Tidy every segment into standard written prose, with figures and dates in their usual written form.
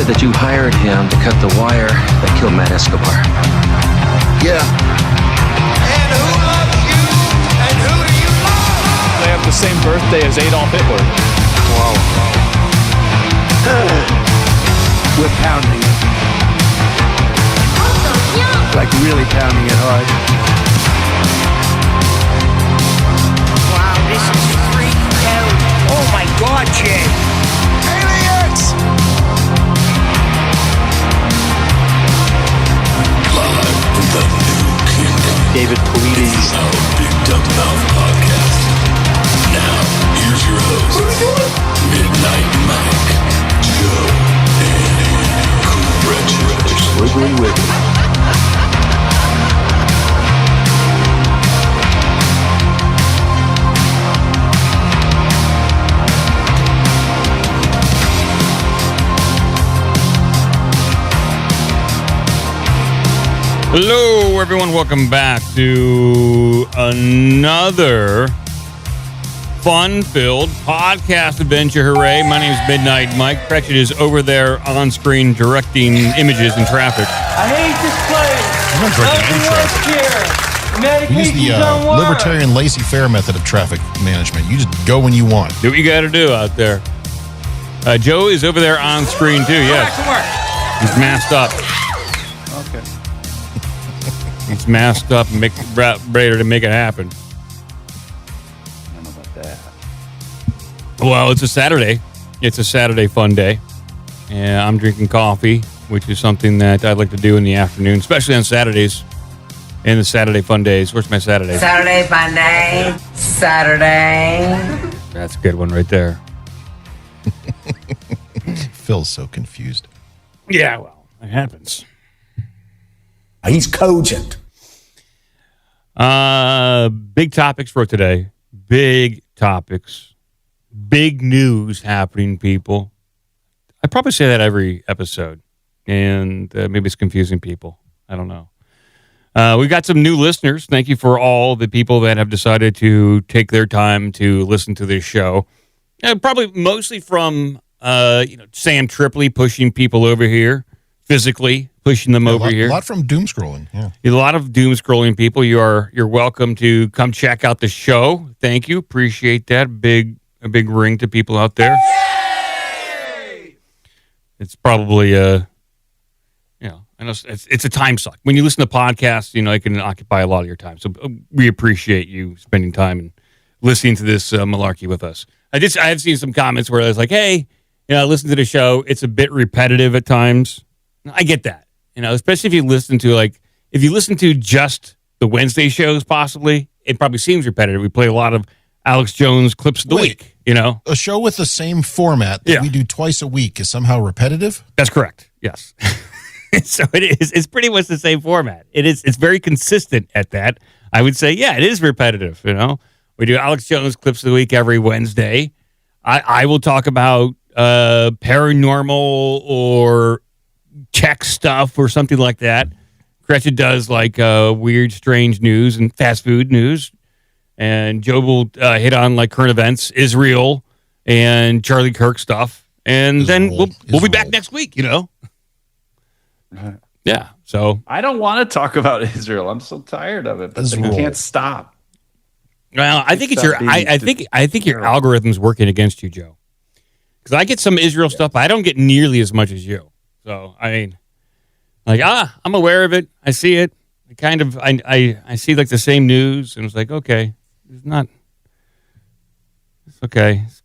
said that you hired him to cut the wire that killed Matt Escobar. Yeah. And who loves you? And who do you love? They have the same birthday as Adolf Hitler. Wow. We're pounding it. Like really pounding it hard. Wow, this is freaking out. Oh my God, Jay. Aliens! Live from the new kingdom. David Polides. This is our Big Dumb Mouth podcast. Now, here's your host, Midnight Mike, Joe, and Burchett. Wiggly wiggly. Hello, everyone. Welcome back to another fun-filled podcast adventure. Hooray. My name is Midnight Mike. Burchett is over there on screen directing images and traffic. I hate this place. I'm not directing any traffic. We use the libertarian laissez-faire method of traffic management. You just go when you want. Do what you got to do out there. Joe is over there on screen, too. Yes. He's masked up. Okay. He's masked up and ready to make it happen. I don't know about that. Well, it's a Saturday. It's a Saturday fun day. And I'm drinking coffee, which is something that I'd like to do in the afternoon, especially on Saturdays and the Saturday fun days. Where's my Saturday? Saturday fun day. Saturday. That's a good one right there. Phil's so confused. Yeah, well, it happens. He's cogent. Big topics for today. Big topics. Big news happening, people. I probably say that every episode, and maybe it's confusing people. I don't know. We got some new listeners. Thank you for all the people that have decided to take their time to listen to this show. Probably mostly from Sam Tripoli pushing people over here, physically pushing them over here. A lot from doom scrolling. Yeah. A lot of doom scrolling people. You're welcome to come check out the show. Thank you. Appreciate that. A big ring to people out there. Yay! It's probably I know it's a time suck. When you listen to podcasts, it can occupy a lot of your time. So we appreciate you spending time and listening to this malarkey with us. I have seen some comments where I was like, hey, listen to the show. It's a bit repetitive at times. I get that. Especially if you listen to just the Wednesday shows, possibly, it probably seems repetitive. We play a lot of Alex Jones clips of the week, A show with the same format that we do twice a week is somehow repetitive? That's correct. Yes. So it is. It's pretty much the same format. It's very consistent at that. I would say, yeah, it is repetitive. We do Alex Jones clips of the week every Wednesday. I will talk about paranormal or tech stuff or something like that. Gretchen does like weird, strange news and fast food news. And Joe will hit on like current events, Israel, and Charlie Kirk stuff. And then we'll be back next week, Yeah, so. I don't want to talk about Israel. I'm so tired of it, but they can't stop. Well, I think I think your algorithm's working against you, Joe. Because I get some Israel stuff, but I don't get nearly as much as you. So I'm aware of it. I see it. I see like the same news, and it's like, okay, it's okay. It's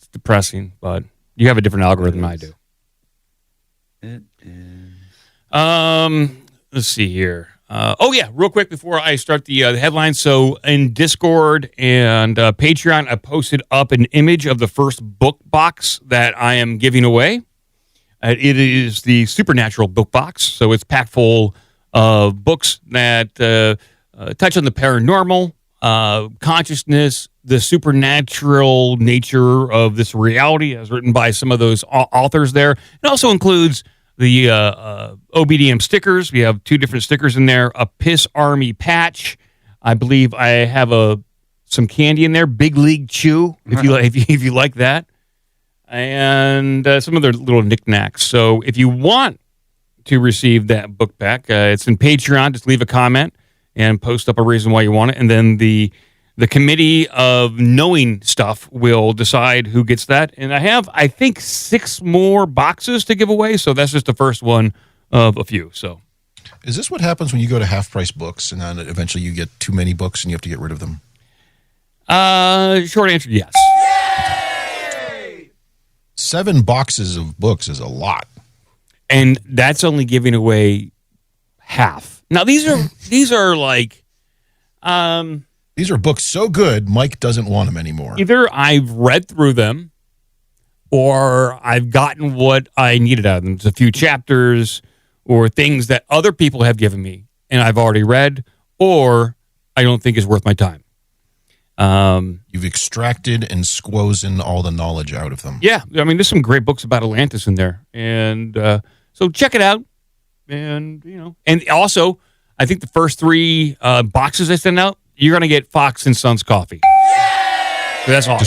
depressing, but you have a different algorithm than I do. It is. Let's see here. Real quick before I start the headlines. So in Discord and Patreon, I posted up an image of the first book box that I am giving away. It is the Supernatural book box. So it's packed full of books that touch on the paranormal, consciousness, the supernatural nature of this reality, as written by some of those authors there. It also includes the OBDM stickers. We have 2 different stickers in there. A Piss Army patch. I believe I have some candy in there. Big League Chew, if you like that. and some other little knickknacks. So if you want to receive that book back, it's in Patreon. Just leave a comment and post up a reason why you want it, and then the committee of knowing stuff will decide who gets that. And I have, I think, 6 more boxes to give away, so that's just the first one of a few. So, is this what happens when you go to half-price books and then eventually you get too many books and you have to get rid of them? Short answer, yes. Yay! 7 boxes of books is a lot. And that's only giving away half. Now, these are like... These are books so good, Mike doesn't want them anymore. Either I've read through them or I've gotten what I needed out of them. It's a few chapters or things that other people have given me and I've already read, or I don't think is worth my time. You've extracted and squozen all the knowledge out of them. Yeah. I mean, there's some great books about Atlantis in there. And so check it out. And, and also, I think the first 3 boxes I send out, you're going to get Fox and Sons coffee. So that's all.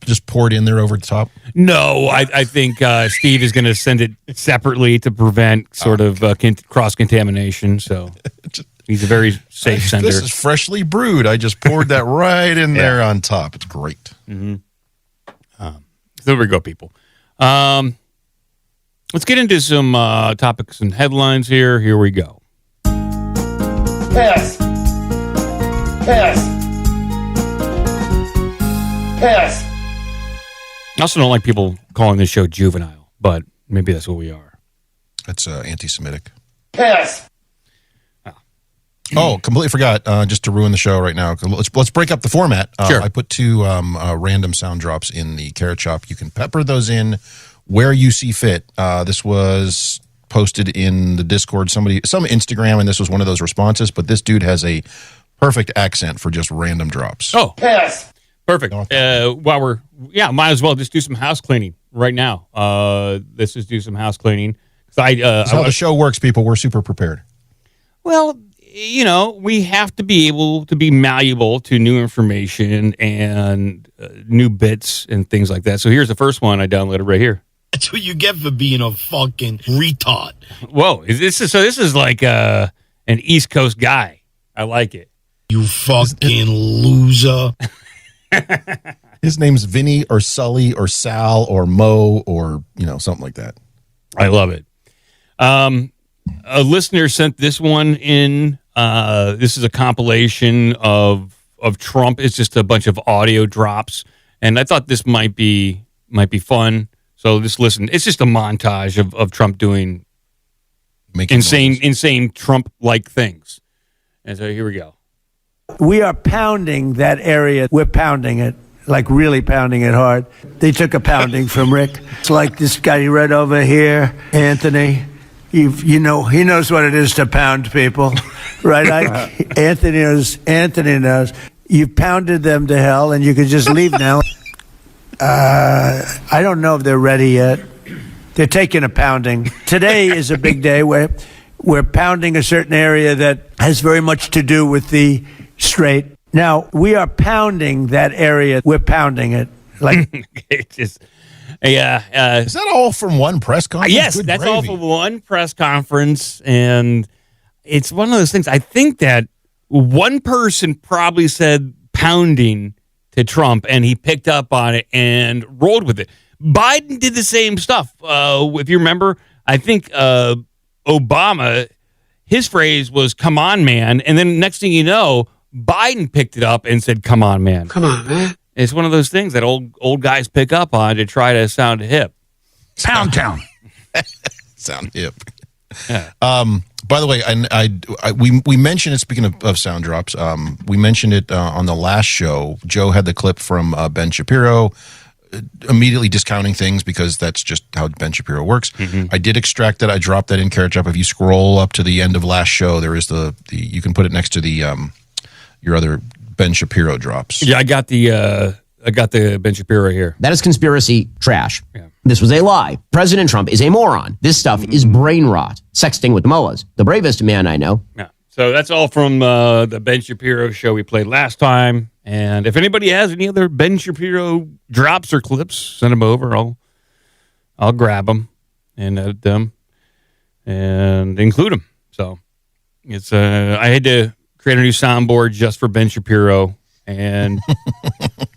Just pour it in there over the top? No, I think Steve is going to send it separately to prevent sort of cross-contamination. So he's a very safe sender. This is freshly brewed. I just poured that right in there on top. It's great. Mm-hmm. There we go, people. Let's get into some topics and headlines here. Here we go. Pass. Pass. Pass. I also don't like people calling this show juvenile, but maybe that's what we are. That's anti-Semitic. Pass. Oh, completely forgot. Just to ruin the show right now. Let's break up the format. Sure. I put 2 random sound drops in the Carrot Shop. You can pepper those in where you see fit. This was posted in the Discord, some Instagram, and this was one of those responses. But this dude has a perfect accent for just random drops. Oh, pass. Perfect. Might as well just do some house cleaning right now. Let's just do some house cleaning. That's how the show works, people. We're super prepared. Well, we have to be able to be malleable to new information and new bits and things like that. So here's the first one I downloaded right here. That's what you get for being a fucking retard. Whoa, this is like an East Coast guy. I like it. You fucking loser. His name's Vinny or Sully or Sal or Mo or, something like that. I love it. A listener sent this one in. This is a compilation of Trump. It's just a bunch of audio drops. And I thought this might be fun. So just listen. It's just a montage of Trump doing insane Trump-like things. And so here we go. We are pounding that area. We're pounding it, like really pounding it hard. They took a pounding from Rick. It's like this guy right over here, Anthony. He knows what it is to pound people, right? Anthony knows. You've pounded them to hell, and you can just leave now. I don't know if they're ready yet. They're taking a pounding. Today is a big day where we're pounding a certain area that has very much to do with the straight. Now, we are pounding that area. We're pounding it. Is that all from one press conference? Yes, that's all from one press conference. And it's one of those things. I think that one person probably said pounding to Trump, and he picked up on it and rolled with it. Biden did the same stuff. If you remember, I think Obama, his phrase was, come on, man. And then next thing you know, Biden picked it up and said, come on, man. Come on, man. It's one of those things that old guys pick up on to try to sound hip. Pound town. Sound hip. Yeah. By the way, we mentioned it, speaking of sound drops, we mentioned it on the last show. Joe had the clip from Ben Shapiro immediately discounting things because that's just how Ben Shapiro works. Mm-hmm. I did extract that. I dropped that in Carrot Shop. If you scroll up to the end of last show, there is the you can put it next to the your other Ben Shapiro drops. Yeah, I got the Ben Shapiro here. That is conspiracy trash. Yeah. This was a lie. President Trump is a moron. This stuff is brain rot. Sexting with the mullahs. The bravest man I know. Yeah. So that's all from the Ben Shapiro show we played last time. And if anybody has any other Ben Shapiro drops or clips, send them over. I'll I'll grab them and edit them and include them. So it's I had to create a new soundboard just for Ben Shapiro, and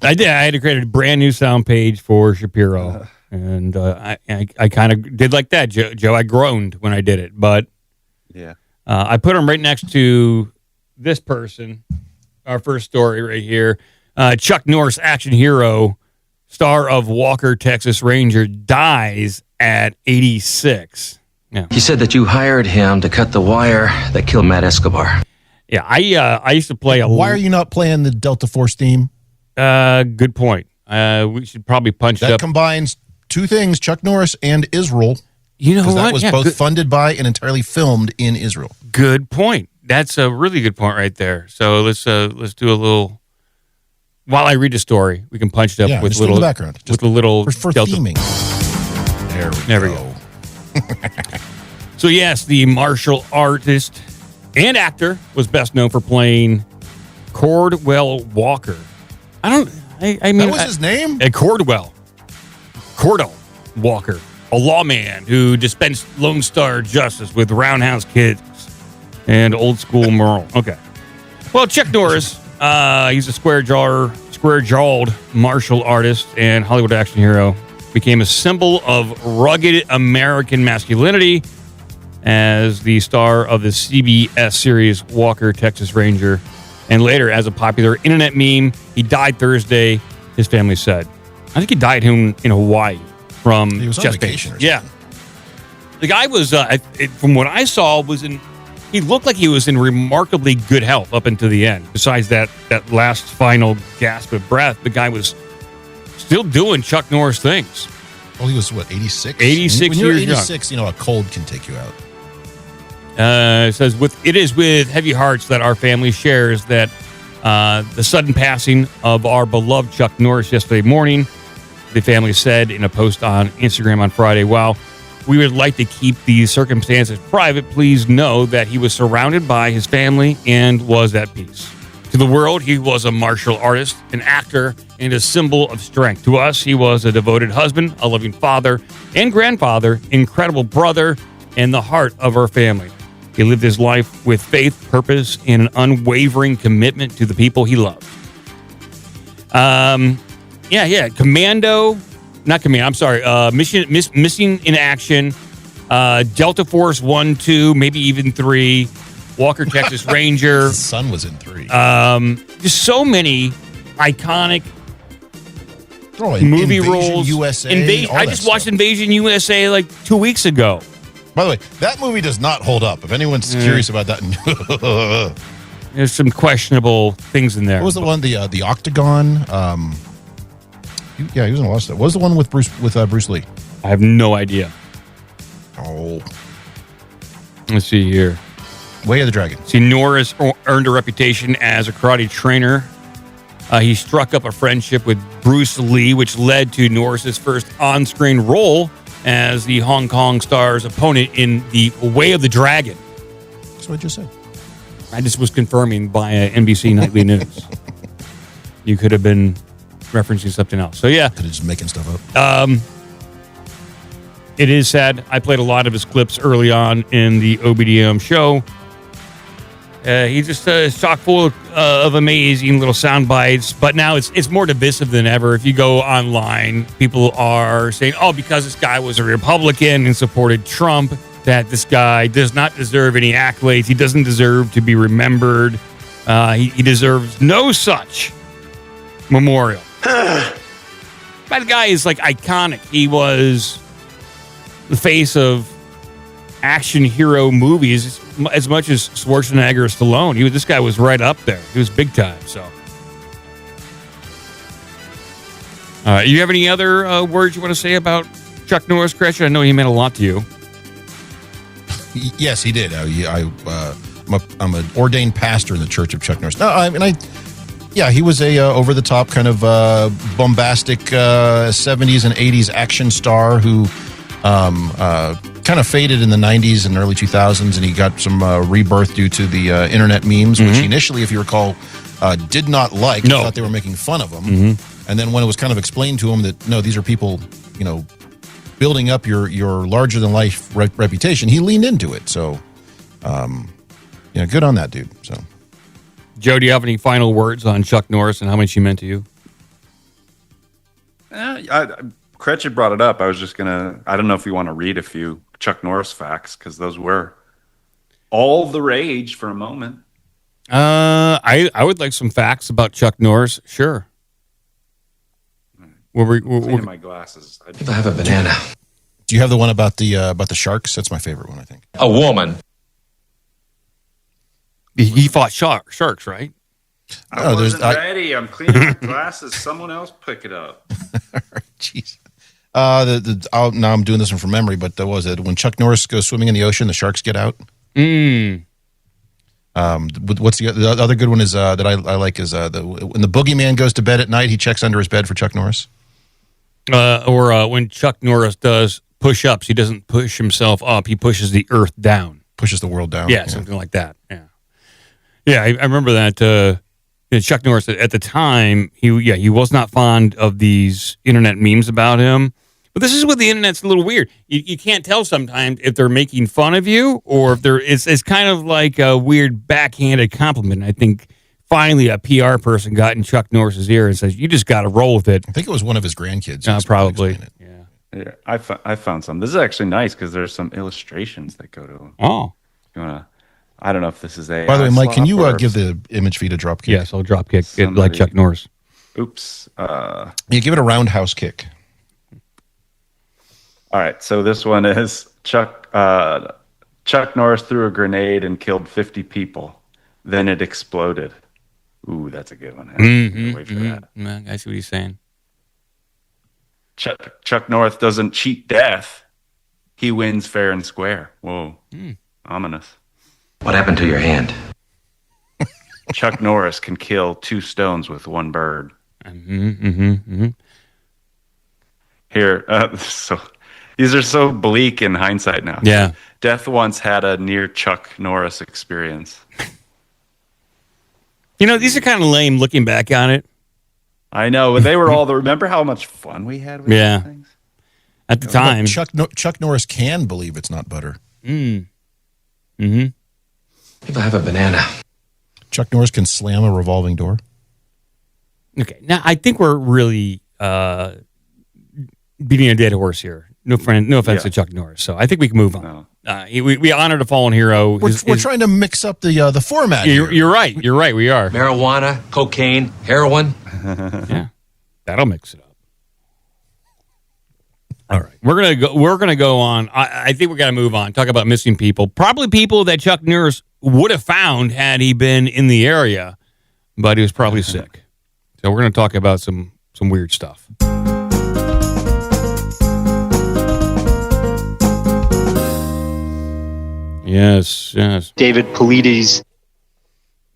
I had to create a brand new sound page for Shapiro, and I kind of did like that, Joe. I groaned when I did it, but yeah, I put them right next to this person. Our first story right here: Chuck Norris, action hero, star of Walker, Texas Ranger, dies at 86. Yeah. He said that you hired him to cut the wire that killed Matt Escobar. Yeah, I used to play a. Why are you not playing the Delta Force theme? Good point. We should probably punch that up. Combines two things: Chuck Norris and Israel. You know what? That was both funded by and entirely filmed in Israel. Good point. That's a really good point right there. So let's do a little. While I read the story, we can punch it up with little background, with a little for Delta. Theming. There we go. So yes, the martial artist and actor was best known for playing Cordwell Walker. I mean, that was his name? Cordwell Walker, a lawman who dispensed Lone Star justice with roundhouse kicks and old school moral. Okay. Well, Chuck Norris, he's a square-jawed martial artist and Hollywood action hero. Became a symbol of rugged American masculinity as the star of the CBS series Walker, Texas Ranger, and later as a popular internet meme. He died Thursday, his family said. I think he died in Hawaii from chest pain. Yeah. The guy was, from what I saw, he looked like he was in remarkably good health up until the end. Besides that last final gasp of breath, the guy was still doing Chuck Norris things. Well, he was, 86? 86 when you're years 86, young. A cold can take you out. It says, it is with heavy hearts that our family shares that the sudden passing of our beloved Chuck Norris yesterday morning, the family said in a post on Instagram on Friday. While we would like to keep these circumstances private, please know that he was surrounded by his family and was at peace. To the world, he was a martial artist, an actor, and a symbol of strength. To us, he was a devoted husband, a loving father and grandfather, incredible brother, and the heart of our family. He lived his life with faith, purpose, and an unwavering commitment to the people he loved. Missing in action, Delta Force 1, 2, maybe even 3, Walker, Texas Ranger. His son was in 3. Just so many iconic movie roles. USA, I just watched Invasion USA like 2 weeks ago. By the way, that movie does not hold up. If anyone's curious about that, there's some questionable things in there. What was the one? The Octagon. He was in a lot of stuff. What was the one with Bruce Lee? I have no idea. Oh, let's see here. Way of the Dragon. See, Norris earned a reputation as a karate trainer. He struck up a friendship with Bruce Lee, which led to Norris's first on-screen role as the Hong Kong star's opponent in The Way of the Dragon. That's what I just said. I just was confirming via NBC Nightly News. You could have been referencing something else. So, yeah. Could have just making stuff up. It is sad. I played a lot of his clips early on in the OBDM show. He's just chock full of amazing little sound bites, but now it's more divisive than ever. If you go online, people are saying, because this guy was a Republican and supported Trump, that this guy does not deserve any accolades. He doesn't deserve to be remembered. He deserves no such memorial. That guy is like iconic. He was the face of action hero movies as much as Schwarzenegger or Stallone. This guy was right up there. He was big time. So, you have any other words you want to say about Chuck Norris, Gretchen? I know he meant a lot to you. Yes, he did. I'm an ordained pastor in the Church of Chuck Norris. No, he was a over the top kind of bombastic 70s and 80s action star who kind of faded in the 90s and early 2000s, and he got some rebirth due to the internet memes, which he initially, if you recall, did not like. No. He thought they were making fun of him. And then when it was kind of explained to him that, no, these are people, building up your larger than life reputation, he leaned into it. So, good on that dude. So, Joe, do you have any final words on Chuck Norris and how much he meant to you? Cretch brought it up. I was just gonna. I don't know if you want to read a few Chuck Norris facts because those were all the rage for a moment. I would like some facts about Chuck Norris. Sure. We're my glasses. If I have a banana. Do you have the one about the sharks? That's my favorite one, I think. A woman. He fought sharks, right? I wasn't ready. I'm cleaning my glasses. Someone else pick it up. Jeez. Now I'm doing this one from memory, but what was it? When Chuck Norris goes swimming in the ocean, the sharks get out. What's the other good one is that I like is when the boogeyman goes to bed at night, he checks under his bed for Chuck Norris. Or when Chuck Norris does push-ups, he doesn't push himself up; he pushes the earth down, pushes the world down. Yeah, something like that. Yeah. I remember that. Chuck Norris at the time, he was not fond of these internet memes about him. But this is what the internet's a little weird. You can't tell sometimes if they're making fun of you or if it's kind of like a weird backhanded compliment. I think finally a PR person got in Chuck Norris's ear and says, "You just got to roll with it." I think it was one of his grandkids. Probably. Yeah. I found some. This is actually nice because there's some illustrations that go to him. Oh. You wanna? I don't know if this is a. By the way, Mike, can you give the image feed a drop kick? Yes, I'll drop kick it like Chuck Norris. Oops. You give it a roundhouse kick. All right, so this one is Chuck Norris threw a grenade and killed 50 people. Then it exploded. Ooh, that's a good one. Wait for that. I see what he's saying. Chuck Norris doesn't cheat death. He wins fair and square. Whoa. Ominous. What happened to your hand? Chuck Norris can kill 2 stones with 1 bird. Here, so these are so bleak in hindsight now. Yeah. Death once had a near Chuck Norris experience. These are kind of lame looking back on it. I know, but they were all remember how much fun we had with these things? At the time. Chuck Norris can believe it's not butter. If I have a banana. Chuck Norris can slam a revolving door. Okay, now I think we're really beating a dead horse here. No offense to Chuck Norris. So I think we can move on. No. We honored a fallen hero. We're trying to mix up the format. You're right. You're right. We are. Marijuana, cocaine, heroin. Yeah, that'll mix it up. All right, we're gonna go on. I think we got to move on. Talk about missing people. Probably people that Chuck Norris would have found had he been in the area, but he was probably sick. So we're gonna talk about some weird stuff. Yes. David Paulides.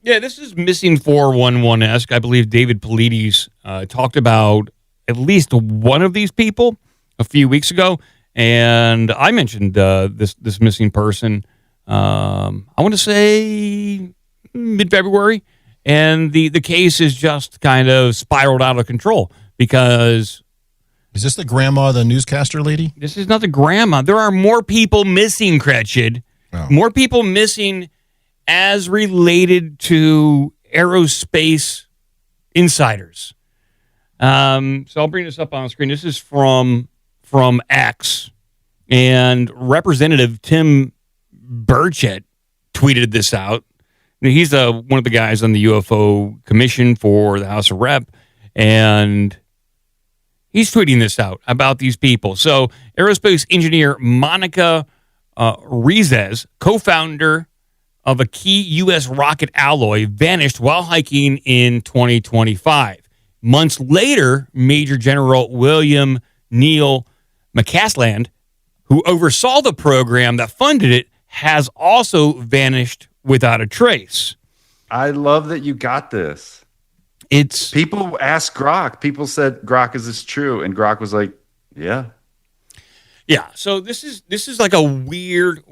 Yeah, this is Missing 411-esque. I believe David Paulides talked about at least one of these people a few weeks ago, and I mentioned this missing person. I want to say mid-February, and the case is just kind of spiraled out of control because. Is this the grandma, the newscaster lady? This is not the grandma. There are more people missing, Cretched. Oh. More people missing as related to aerospace insiders. So I'll bring this up on the screen. This is from X, and Representative Tim Burchett tweeted this out. He's one of the guys on the UFO Commission for the House of Rep, and he's tweeting this out about these people. So aerospace engineer Monica Rizes, co-founder of a key U.S. rocket alloy, vanished while hiking in 2025. Months later, Major General William Neil McCasland, who oversaw the program that funded it, has also vanished without a trace. I love that you got this. It's people asked Grok. People said, "Grok, is this true?" And Grok was like, "Yeah." Yeah, so this is like a weird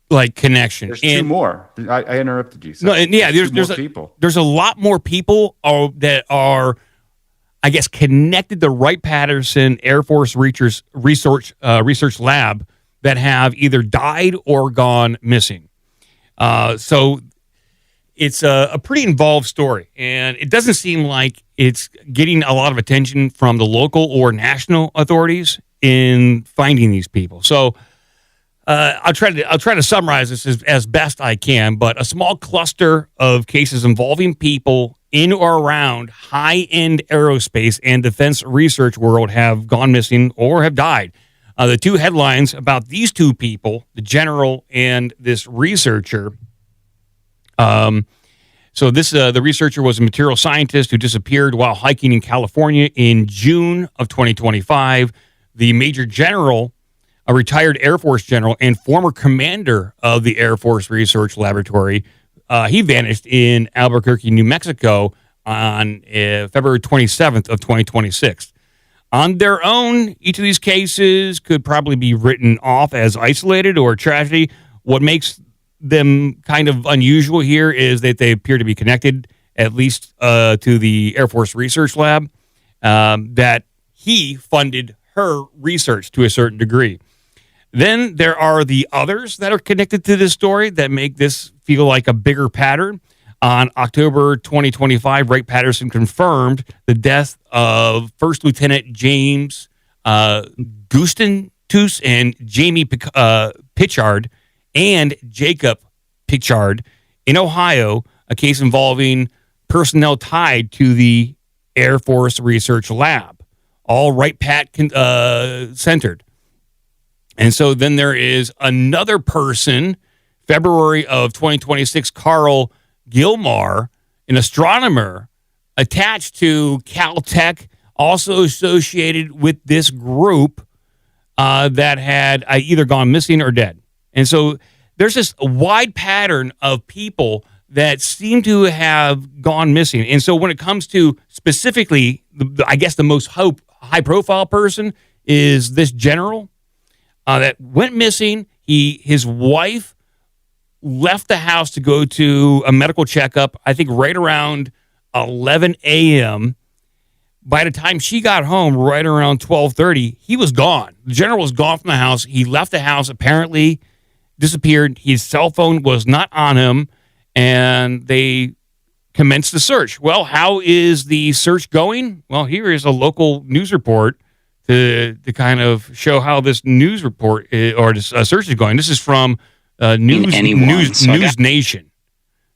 like connection. There's 2 more. I interrupted you. So there's people. There's a lot more people that are. I guess, connected the Wright-Patterson Air Force research lab that have either died or gone missing. So it's a pretty involved story, and it doesn't seem like it's getting a lot of attention from the local or national authorities in finding these people. So I'll try to summarize this as best I can, but a small cluster of cases involving people in or around high-end aerospace and defense research world have gone missing or have died. The two headlines about these two people, the general and this researcher. So the researcher was a material scientist who disappeared while hiking in California in June of 2025. The major general, a retired Air Force general and former commander of the Air Force Research Laboratory, he vanished in Albuquerque, New Mexico on February 27th of 2026. On their own, each of these cases could probably be written off as isolated or tragedy. What makes them kind of unusual here is that they appear to be connected, at least to the Air Force Research Lab, that he funded her research to a certain degree. Then there are the others that are connected to this story that make this feel like a bigger pattern. On October 2025, Wright-Patterson confirmed the death of First Lieutenant James Gustentus and Jamie Pitchard and Jacob Pitchard in Ohio, a case involving personnel tied to the Air Force Research Lab, all Wright-Patt centered. And so then there is another person, February of 2026, Carl Gilmar, an astronomer attached to Caltech, also associated with this group that had either gone missing or dead. And so there's this wide pattern of people that seem to have gone missing. And so when it comes to specifically, I guess the most high-profile person is this general that went missing. His wife left the house to go to a medical checkup, I think right around 11 a.m. By the time she got home, right around 12:30, he was gone. The general was gone from the house. He left the house, apparently disappeared. His cell phone was not on him, and they commenced the search. Well, how is the search going? Well, here is a local news report to kind of show how this news report or this search is going. This is from News Nation.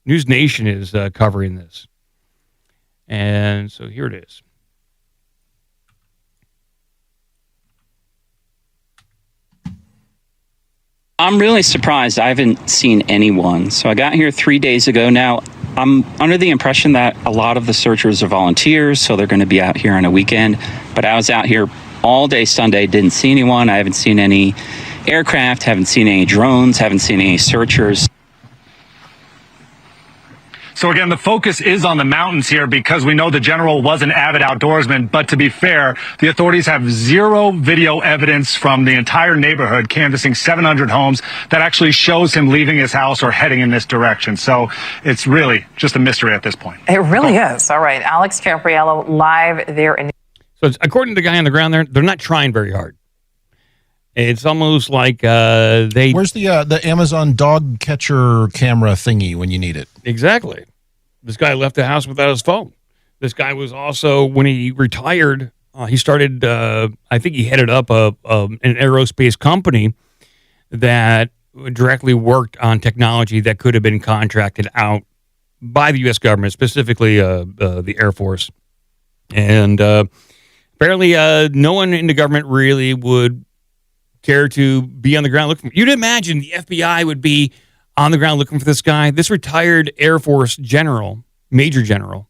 News Nation is covering this. And so here it is. I'm really surprised. I haven't seen anyone. So I got here 3 days ago. Now, I'm under the impression that a lot of the searchers are volunteers, so they're going to be out here on a weekend. But I was out here all day Sunday, didn't see anyone. I haven't seen any aircraft, haven't seen any drones, haven't seen any searchers. So again, the focus is on the mountains here because we know the general was an avid outdoorsman. But to be fair, the authorities have zero video evidence from the entire neighborhood canvassing 700 homes that actually shows him leaving his house or heading in this direction. So it's really just a mystery at this point. It really is. All right. Alex Capriello live there in. So according to the guy on the ground there, they're not trying very hard. It's almost like they... Where's the Amazon dog catcher camera thingy when you need it? Exactly. This guy left the house without his phone. This guy was also, when he retired, he started, I think he headed up an aerospace company that directly worked on technology that could have been contracted out by the U.S. government, specifically the Air Force. And apparently no one in the government really would care to be on the ground looking for him. You'd imagine the FBI would be on the ground looking for this guy. This retired Air Force general, major general,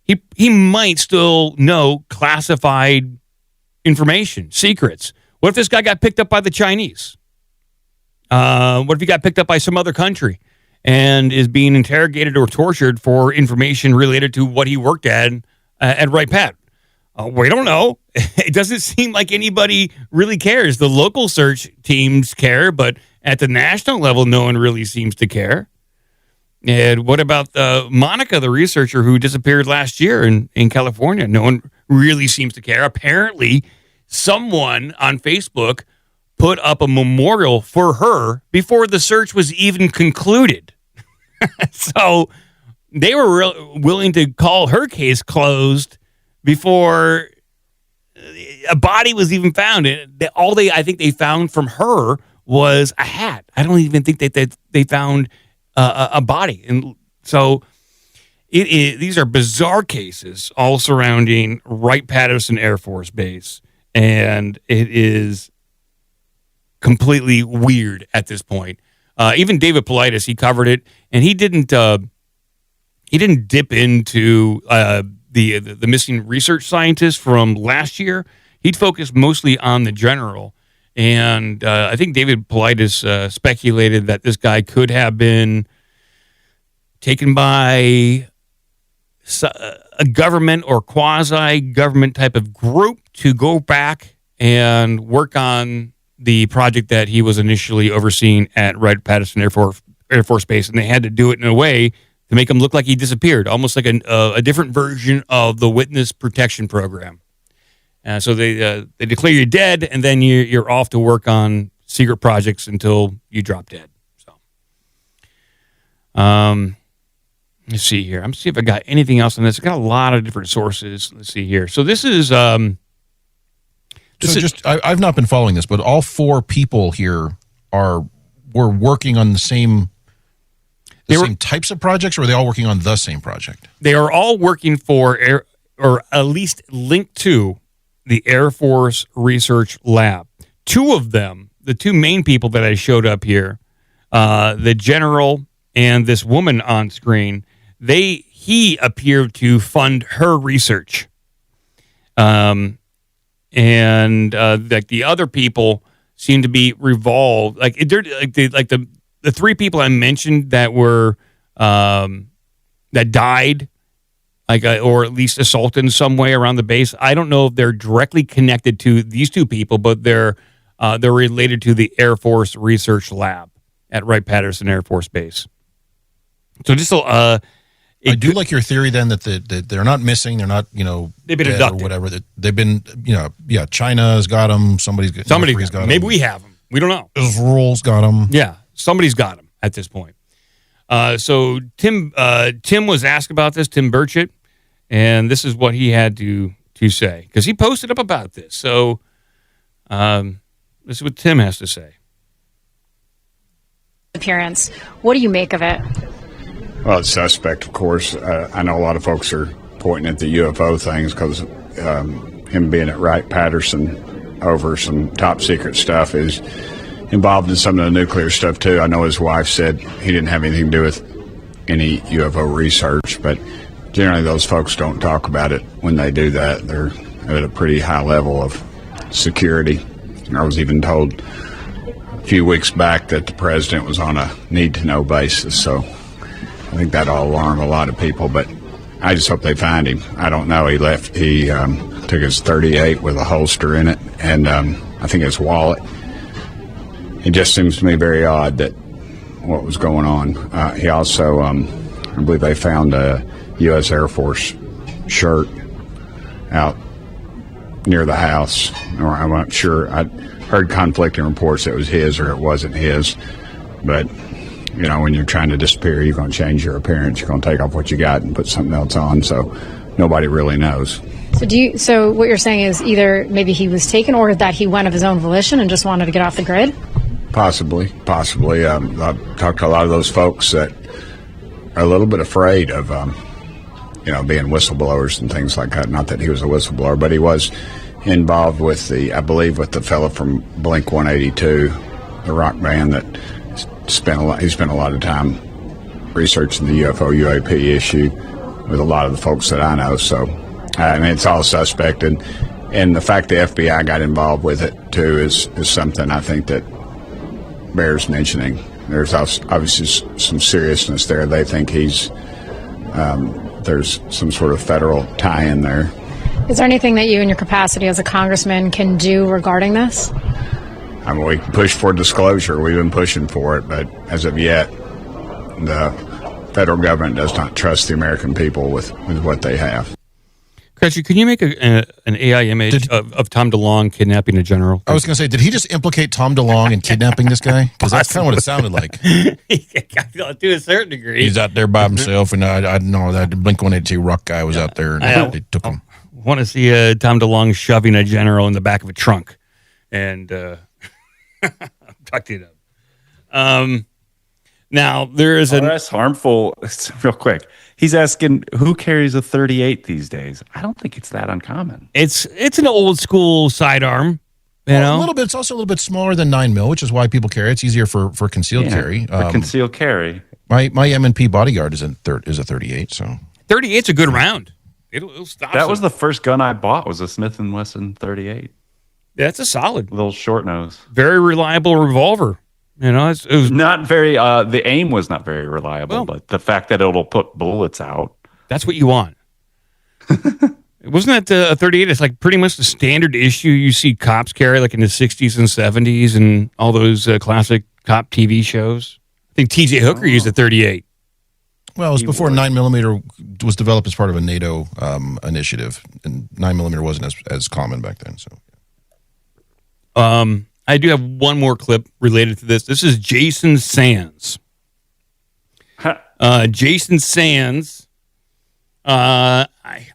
he might still know classified information, secrets. What if this guy got picked up by the Chinese? What if he got picked up by some other country and is being interrogated or tortured for information related to what he worked at Wright-Patt? We don't know. It doesn't seem like anybody really cares. The local search teams care, but at the national level, no one really seems to care. And what about Monica, the researcher who disappeared last year in California? No one really seems to care. Apparently, someone on Facebook put up a memorial for her before the search was even concluded. So they were willing to call her case closed before a body was even found. I think they found from her was a hat. I don't even think that they found a body. And so these are bizarre cases all surrounding Wright-Patterson Air Force Base. And it is completely weird at this point. Even David Paulides, he covered it, and he didn't dip into the missing research scientist from last year. He'd focused mostly on the general, and I think David Paulides speculated that this guy could have been taken by a government or quasi-government type of group to go back and work on the project that he was initially overseeing at Wright-Patterson Air Force Base, and they had to do it in a way to make him look like he disappeared, almost like a different version of the witness protection program. So they declare you dead, and then you're off to work on secret projects until you drop dead. So, let's see here. I'm see if I got anything else on this. I got a lot of different sources. Let's see here. So this is. I've not been following this, but all four people here were working on the same types of projects, or are they all working on the same project? They are all working for or at least linked to the Air Force Research Lab. Two of them, the two main people that I showed up here, the general and this woman on screen, he appeared to fund her research. And like the other people seem to be revolved, like they're like the three people I mentioned that were that died, or at least assaulted in some way around the base. I don't know if they're directly connected to these two people, but they're related to the Air Force Research Lab at Wright-Patterson Air Force Base. So just I do like your theory then that they're not missing. They're not, they've been abducted or whatever. That they've been, China's got them. Somebody's got them. Maybe we have them. We don't know. Israel's got them. Yeah, somebody's got them at this point. So Tim was asked about this, Tim Burchett, and this is what he had to say because he posted up about this. So this is what Tim has to say. Appearance. What do you make of it? Well, it's suspect, of course. I know a lot of folks are pointing at the UFO things because him being at Wright-Patterson over some top secret stuff is involved in some of the nuclear stuff, too. I know his wife said he didn't have anything to do with any UFO research, but generally those folks don't talk about it when they do that. They're at a pretty high level of security. I was even told a few weeks back that the president was on a need-to-know basis, so I think that'll alarm a lot of people, but I just hope they find him. I don't know. He left. He took his .38 with a holster in it, and I think his wallet. It just seems to me very odd that what was going on. He also, I believe they found a U.S. Air Force shirt out near the house. Or I'm not sure. I heard conflicting reports that it was his or it wasn't his, but when you're trying to disappear, you're going to change your appearance. You're going to take off what you got and put something else on. So nobody really knows. So what you're saying is either maybe he was taken or that he went of his own volition and just wanted to get off the grid? Possibly. I've talked to a lot of those folks that are a little bit afraid of, being whistleblowers and things like that. Not that he was a whistleblower, but he was involved with the fellow from Blink-182, the rock band that he spent a lot of time researching the UFO UAP issue with a lot of the folks that I know. So it's all suspect, and the fact the FBI got involved with it too is something I think that bears mentioning. There's obviously some seriousness there. They think there's some sort of federal tie-in there. Is there anything that you, in your capacity as a congressman, can do regarding this? We can push for disclosure. We've been pushing for it, but as of yet, the federal government does not trust the American people with what they have. Scratchy, can you make an AI image of Tom DeLonge kidnapping a general? I was going to say, did he just implicate Tom DeLonge in kidnapping this guy? Because that's kind of what it sounded like. To a certain degree. He's out there by himself, and I know that Blink-182 rock guy was out there, and they took him. I want to see Tom DeLonge shoving a general in the back of a trunk and tucked it up. Now, there is that's harmful. Real quick. He's asking, who carries a 38 these days? I don't think it's that uncommon. It's an old school sidearm. A little bit. It's also a little bit smaller than 9mm, which is why people carry it. It's easier for concealed carry. For concealed carry. My M&P bodyguard is a 38. So 38's a good round. It'll stop. That was the first gun I bought. Was a Smith & Wesson 38. Yeah, it's a solid little short nose. Very reliable revolver. It was not very. The aim was not very reliable, but the fact that it'll put bullets out. That's what you want. Wasn't that a 38? It's like pretty much the standard issue you see cops carry, like in the 60s and 70s, and all those classic cop TV shows. I think T.J. Hooker used a 38. Well, it was before 9mm was developed as part of a NATO initiative, and 9mm wasn't as common back then. So, I do have one more clip related to this. This is Jason Sands. Jason Sands, I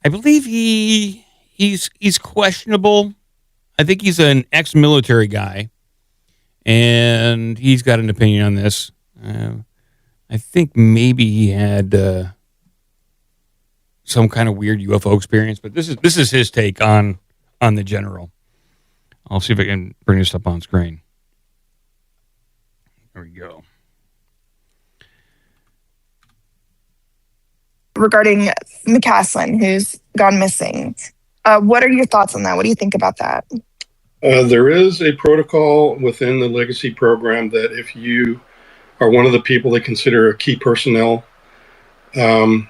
believe he's questionable. I think he's an ex-military guy, and he's got an opinion on this. I think maybe he had some kind of weird UFO experience, but this is his take on the general. I'll see if I can bring this up on screen. There we go. Regarding McCaslin, who's gone missing, what are your thoughts on that? What do you think about that? There is a protocol within the legacy program that if you are one of the people they consider a key personnel, and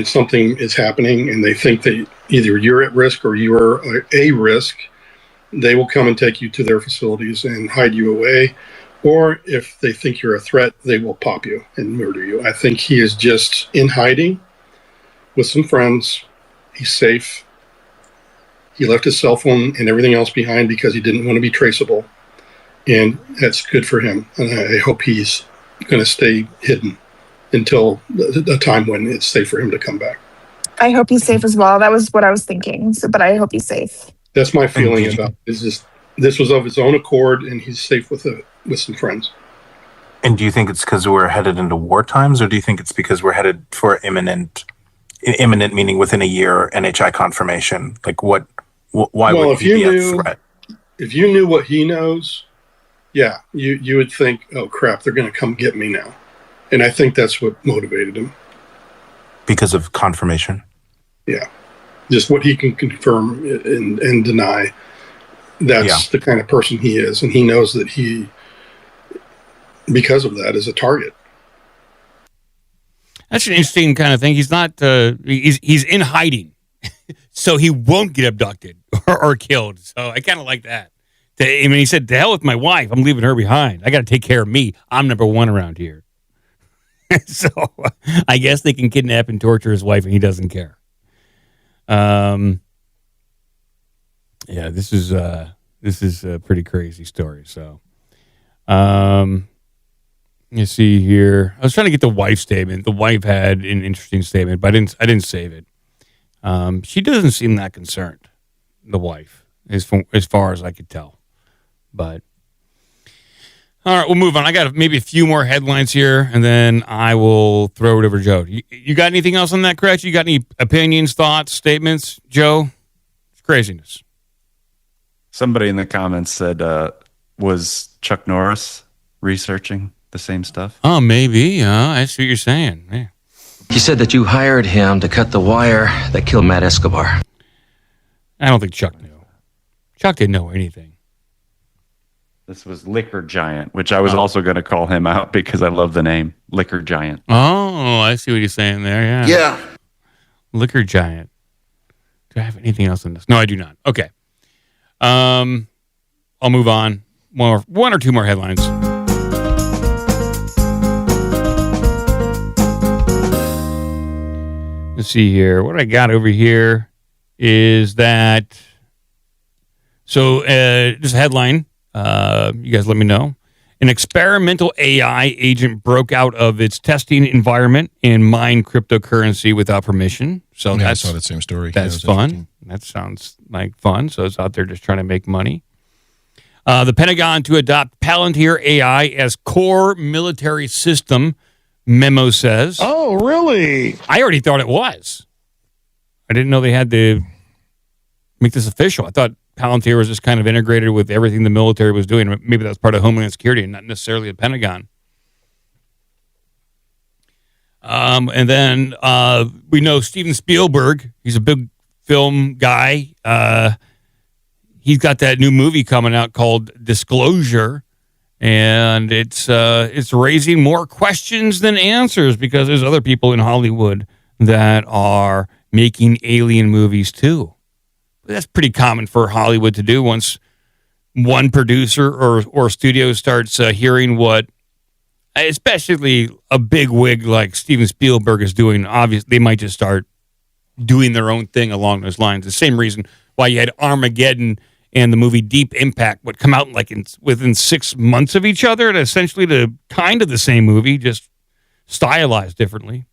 something is happening and they think that either you're at risk or you are a risk, they will come and take you to their facilities and hide you away. Or if they think you're a threat, they will pop you and murder you. I think he is just in hiding with some friends. He's safe. He left his cell phone and everything else behind because he didn't want to be traceable. And that's good for him. And I hope he's going to stay hidden until the time when it's safe for him to come back. I hope he's safe as well. That was what I was thinking. But I hope he's safe. That's my feeling about it. This was of his own accord, and he's safe with some friends. And do you think it's because we're headed into war times, or do you think it's because we're headed for imminent meaning within a year NHI confirmation? Like why would he be a threat? If you knew what he knows, yeah, you would think, oh crap, they're going to come get me now. And I think that's what motivated him. Because of confirmation? Yeah. Just what he can confirm and deny. That's the kind of person he is. And he knows that he, because of that, is a target. That's an interesting kind of thing. He's not, he's in hiding. So he won't get abducted or killed. So I kind of like that. I mean, he said, to hell with my wife. I'm leaving her behind. I got to take care of me. I'm number one around here. So I guess they can kidnap and torture his wife and he doesn't care. Yeah, this is a pretty crazy story. So, you see here, I was trying to get the wife statement. The wife had an interesting statement, but I didn't save it. She doesn't seem that concerned, the wife, as far as I could tell. But all right, we'll move on. I got maybe a few more headlines here, and then I will throw it over to Joe. You got anything else on that, Cratch? You got any opinions, thoughts, statements, Joe? It's craziness. Somebody in the comments said, was Chuck Norris researching the same stuff? Oh, maybe. I see what you're saying. Yeah. He said that you hired him to cut the wire that killed Matt Escobar. I don't think Chuck knew. Chuck didn't know anything. This was Liquor Giant, which I was also going to call him out because I love the name. Liquor Giant. Oh, I see what you're saying there. Yeah. Yeah. Liquor Giant. Do I have anything else in this? No, I do not. Okay. I'll move on. One or two more headlines. Let's see here. What do I got over here? is that, so just a headline, you guys let me know. An experimental AI agent broke out of its testing environment and mined cryptocurrency without permission. So I saw that same story. That's fun. That sounds like fun. So it's out there just trying to make money. The Pentagon to adopt Palantir AI as core military system, memo says. Oh, really? I already thought it was. I didn't know they had to make this official. I thought Palantir was just kind of integrated with everything the military was doing. Maybe that's part of Homeland Security and not necessarily the Pentagon. And then we know Steven Spielberg. He's a big film guy. He's got that new movie coming out called Disclosure, and it's raising more questions than answers because there's other people in Hollywood that are making alien movies too. That's pretty common for Hollywood to do once one producer or studio starts hearing what, especially a big wig like Steven Spielberg is doing. Obviously, they might just start doing their own thing along those lines. The same reason why you had Armageddon and the movie Deep Impact would come out within 6 months of each other, and essentially the same movie, just stylized differently.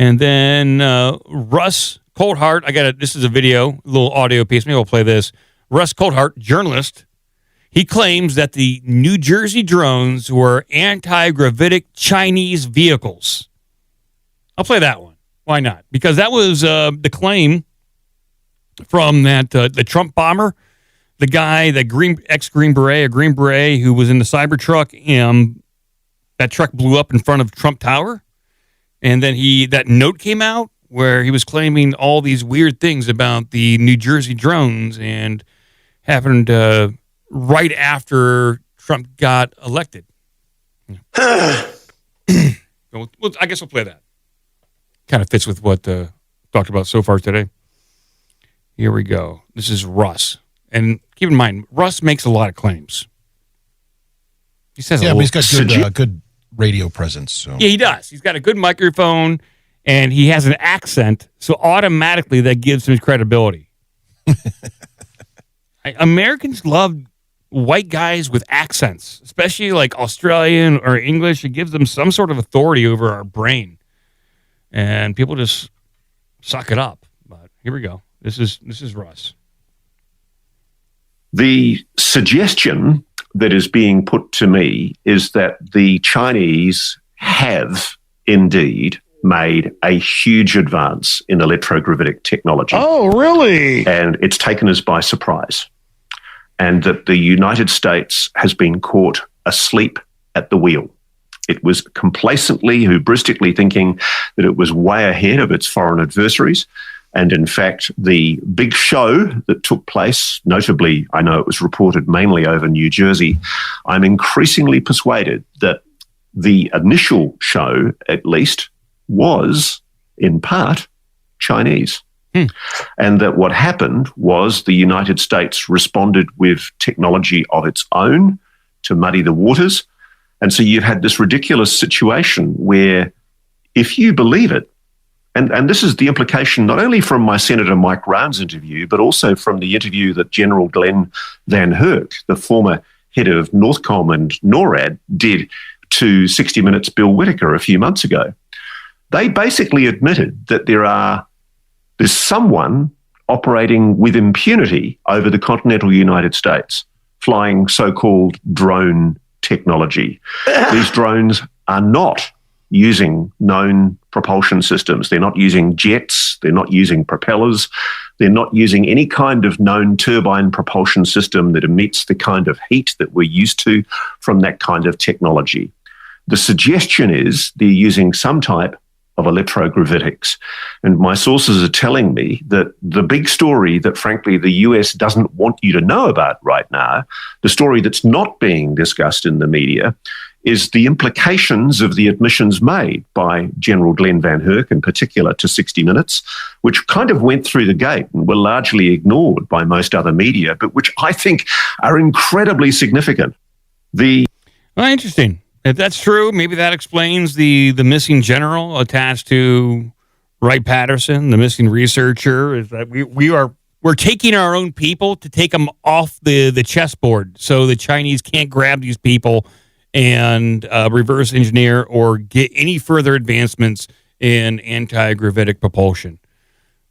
And then Russ Coldhart, this is a video, a little audio piece. Maybe I'll play this. Russ Coldhart, journalist, he claims that the New Jersey drones were anti-gravitic Chinese vehicles. I'll play that one. Why not? Because that was the claim from the Trump bomber, the guy, the Green Beret who was in the Cybertruck, and that truck blew up in front of Trump Tower. And then that note came out where he was claiming all these weird things about the New Jersey drones, and happened right after Trump got elected. I guess we'll play that. Kind of fits with what talked about so far today. Here we go. This is Russ. And keep in mind, Russ makes a lot of claims. He says but he's got good radio presence. So. Yeah, he does. He's got a good microphone, and he has an accent, so automatically that gives him credibility. Americans love white guys with accents, especially like Australian or English. It gives them some sort of authority over our brain, and people just suck it up. But here we go. This is Russ. The suggestion that is being put to me is that the Chinese have indeed made a huge advance in electrogravitic technology. Oh, really? And it's taken us by surprise. And that the United States has been caught asleep at the wheel. It was complacently, hubristically thinking that it was way ahead of its foreign adversaries. And in fact, the big show that took place, notably, I know it was reported mainly over New Jersey, I'm increasingly persuaded that the initial show, at least, was, in part, Chinese. And that what happened was the United States responded with technology of its own to muddy the waters. And so you had this ridiculous situation where, if you believe it, and this is the implication not only from my Senator Mike Rounds interview, but also from the interview that General Glenn Van Herk, the former head of Northcom and NORAD, did to 60 Minutes' Bill Whitaker a few months ago. They basically admitted that there's someone operating with impunity over the continental United States, flying so-called drone technology. These drones are not using known propulsion systems. They're not using jets. They're not using propellers. They're not using any kind of known turbine propulsion system that emits the kind of heat that we're used to from that kind of technology. The suggestion is they're using some type of electrogravitics. And my sources are telling me that the big story that, frankly, the US doesn't want you to know about right now, the story that's not being discussed in the media, is the implications of the admissions made by General Glenn Van Herk, in particular, to 60 Minutes, which kind of went through the gate and were largely ignored by most other media, but which I think are incredibly significant. Interesting. If that's true, maybe that explains the missing general attached to Wright-Patterson, the missing researcher, is that we're taking our own people to take them off the chessboard, so the Chinese can't grab these people and reverse engineer or get any further advancements in anti-gravitic propulsion.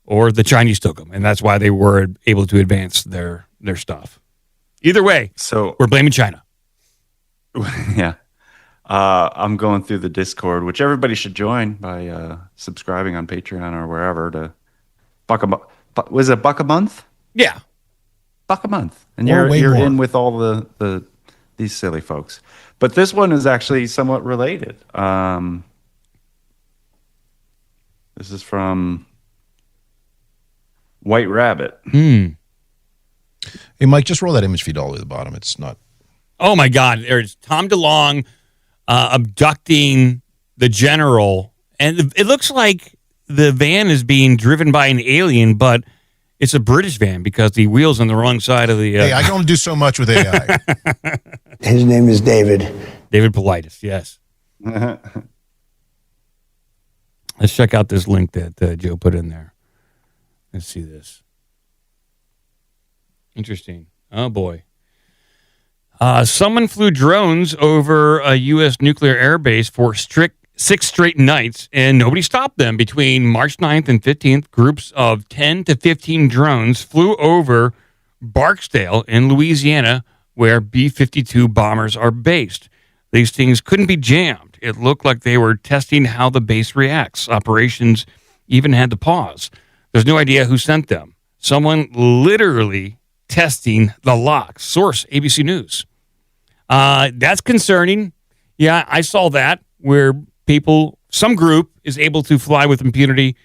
Or the Chinese took them, and that's why they were able to advance their stuff. Either way, so we're blaming China. Yeah. I'm going through the Discord, which everybody should join by subscribing on Patreon or wherever to was it $1 a month? Yeah. $1 a month. And you're in with all the these silly folks. But this one is actually somewhat related. This is from White Rabbit. Hey, Mike, just roll that image feed all the way to the bottom. It's not. Oh, my God. There's Tom DeLonge abducting the general. And it looks like the van is being driven by an alien, but it's a British van because the wheel's on the wrong side of the... Hey, I can only do so much with AI. His name is David. David Paulides, yes. Let's check out this link that Joe put in there. Let's see this. Interesting. Oh, boy. Someone flew drones over a U.S. nuclear airbase for 6 straight nights, and nobody stopped them. Between March 9th and 15th, groups of 10 to 15 drones flew over Barksdale in Louisiana, where B-52 bombers are based. These things couldn't be jammed. It looked like they were testing how the base reacts. Operations even had to pause. There's no idea who sent them. Someone literally testing the locks. Source, ABC News. That's concerning. Yeah, I saw that where some group is able to fly with impunity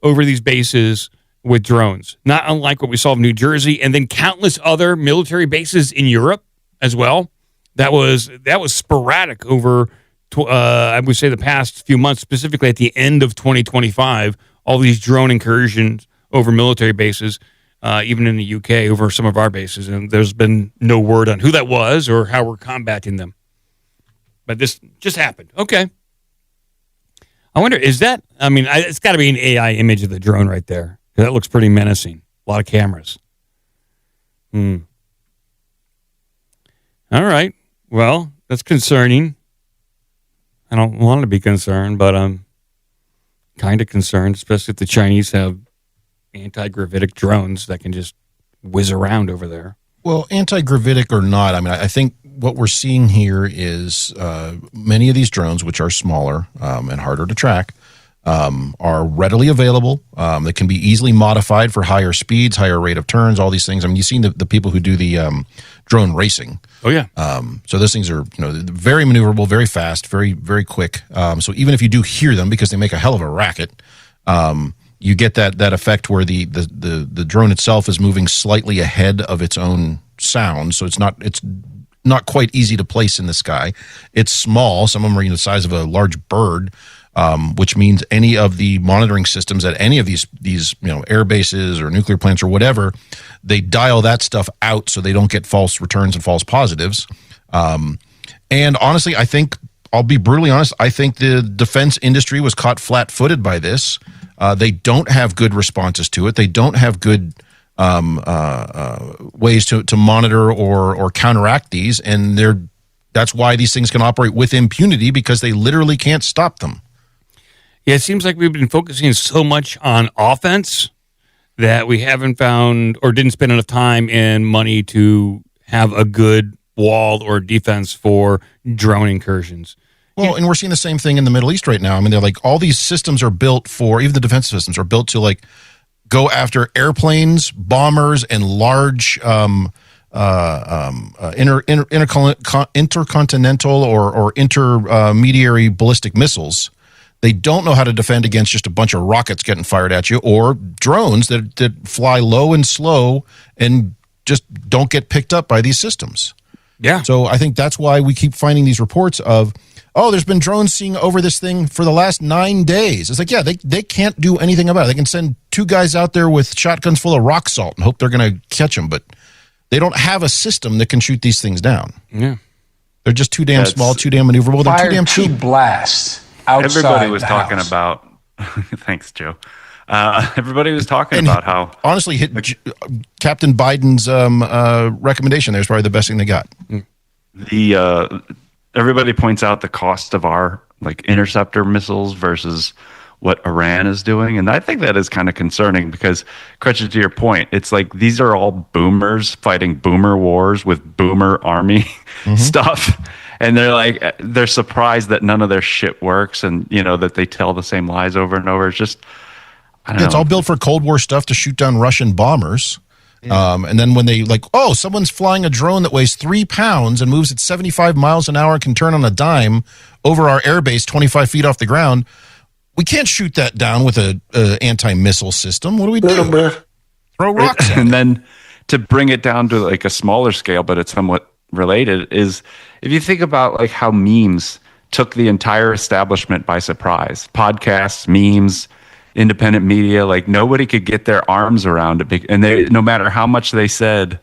over these bases with drones. Not unlike what we saw in New Jersey and then countless other military bases in Europe as well. That was sporadic over, I would say, the past few months, specifically at the end of 2025, all these drone incursions over military bases, even in the UK, over some of our bases. And there's been no word on who that was or how we're combating them. But this just happened. Okay. I wonder, it's got to be an AI image of the drone right there. That looks pretty menacing. A lot of cameras. All right. Well, that's concerning. I don't want to be concerned, but I'm kind of concerned, especially if the Chinese have anti-gravitic drones that can just whiz around over there. Well, anti-gravitic or not, I think what we're seeing here is many of these drones, which are smaller and harder to track, are readily available. They can be easily modified for higher speeds, higher rate of turns, all these things. You've seen the people who do the drone racing. Oh, yeah. So those things are very maneuverable, very fast, very, very quick. So even if you do hear them, because they make a hell of a racket, you get that effect where the drone itself is moving slightly ahead of its own sound. So it's not quite easy to place in the sky. It's small. Some of them are the size of a large bird, which means any of the monitoring systems at any of these air bases or nuclear plants or whatever, they dial that stuff out so they don't get false returns and false positives. And honestly, I think, I'll be brutally honest, I think the defense industry was caught flat-footed by this. They don't have good responses to it. They don't have good ways to monitor or counteract these, and that's why these things can operate with impunity, because they literally can't stop them. Yeah, it seems like we've been focusing so much on offense that we haven't found or didn't spend enough time and money to have a good wall or defense for drone incursions. Well, and we're seeing the same thing in the Middle East right now. They're like, all these systems are built for, even the defense systems are built to go after airplanes, bombers, and large intercontinental or intermediary ballistic missiles. They don't know how to defend against just a bunch of rockets getting fired at you, or drones that fly low and slow and just don't get picked up by these systems. Yeah. So I think that's why we keep finding these reports of, there's been drones seeing over this thing for the last 9 days. It's like, yeah, they can't do anything about it. They can send 2 guys out there with shotguns full of rock salt and hope they're going to catch them, but they don't have a system that can shoot these things down. Yeah. They're just too damn small, too damn maneuverable. They're too damn cheap. Blasts outside. Everybody was talking about Thanks, Joe. Everybody was talking about how honestly Captain Biden's recommendation there is probably the best thing they got. Everybody points out the cost of our like interceptor missiles versus what Iran is doing, and I think that is kind of concerning because, Crutcher, to your point, it's like these are all boomers fighting boomer wars with boomer army stuff, and they're surprised that none of their shit works, and that they tell the same lies over and over. It's just it's all built for Cold War stuff to shoot down Russian bombers. Yeah. And then when they someone's flying a drone that weighs 3 pounds and moves at 75 miles an hour and can turn on a dime over our airbase 25 feet off the ground. We can't shoot that down with a anti-missile system. What do we do? Throw rocks at it. And then to bring it down to like a smaller scale, but it's somewhat related, is if you think about like how memes took the entire establishment by surprise. Podcasts, memes, independent media, like nobody could get their arms around it. And they, no matter how much they said,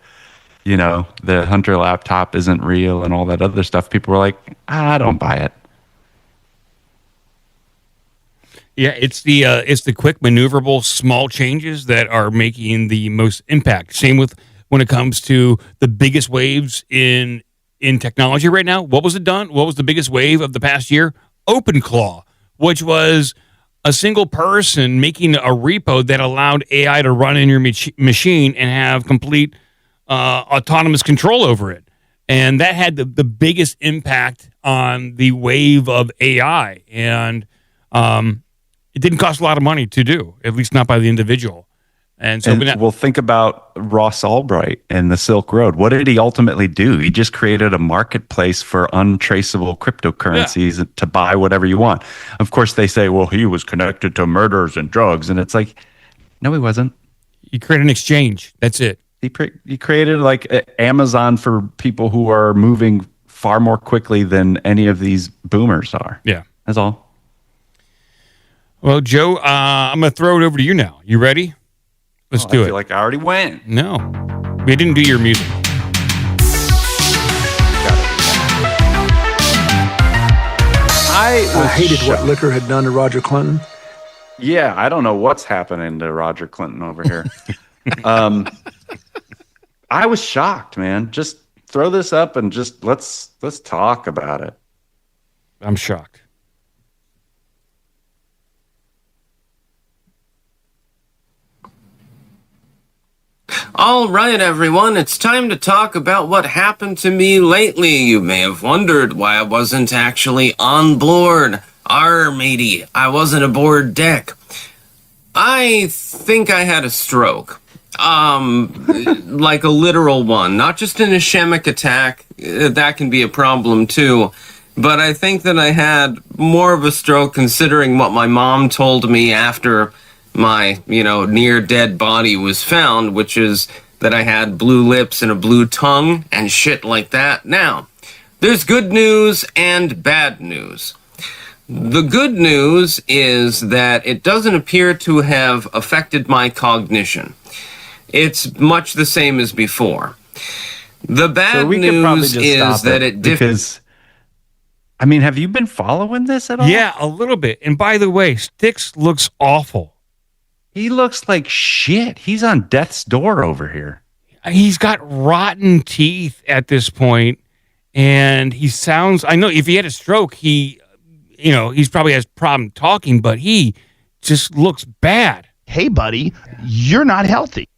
the Hunter laptop isn't real and all that other stuff, people were like, I don't buy it. Yeah, it's the quick maneuverable small changes that are making the most impact. Same with when it comes to the biggest waves in technology right now. What was the biggest wave of the past year? OpenClaw, which was a single person making a repo that allowed AI to run in your machine and have complete autonomous control over it. And that had the biggest impact on the wave of AI. And it didn't cost a lot of money to do, at least not by the individual. And so we'll think about Ross Albright and the Silk Road. What did he ultimately do? He just created a marketplace for untraceable cryptocurrencies to buy whatever you want. Of course, they say, well, he was connected to murders and drugs. And it's like, no, he wasn't. He created an exchange. That's it. He created like Amazon for people who are moving far more quickly than any of these boomers are. Yeah. That's all. Well, Joe, I'm going to throw it over to you now. You ready? Let's do it. I feel like I already went. No. We didn't do your music. I hated what liquor had done to Roger Clinton. Yeah, I don't know what's happening to Roger Clinton over here. I was shocked, man. Just throw this up and just let's talk about it. I'm shocked. All right, everyone, it's time to talk about what happened to me lately. You may have wondered why I wasn't actually on board. Matey, I wasn't aboard deck. I think I had a stroke. Like a literal one, not just an ischemic attack. That can be a problem too. But I think that I had more of a stroke considering what my mom told me after my, near dead body was found, which is that I had blue lips and a blue tongue and shit like that. Now, there's good news and bad news. The good news is that it doesn't appear to have affected my cognition. It's much the same as before. The bad news is that it because I mean, have you been following this at all? Yeah, a little bit. And by the way, Styx looks awful. He looks like shit. He's on death's door over here. He's got rotten teeth at this point, and he sounds, I know if he had a stroke, he's probably has a problem talking, but he just looks bad. Hey, buddy, you're not healthy.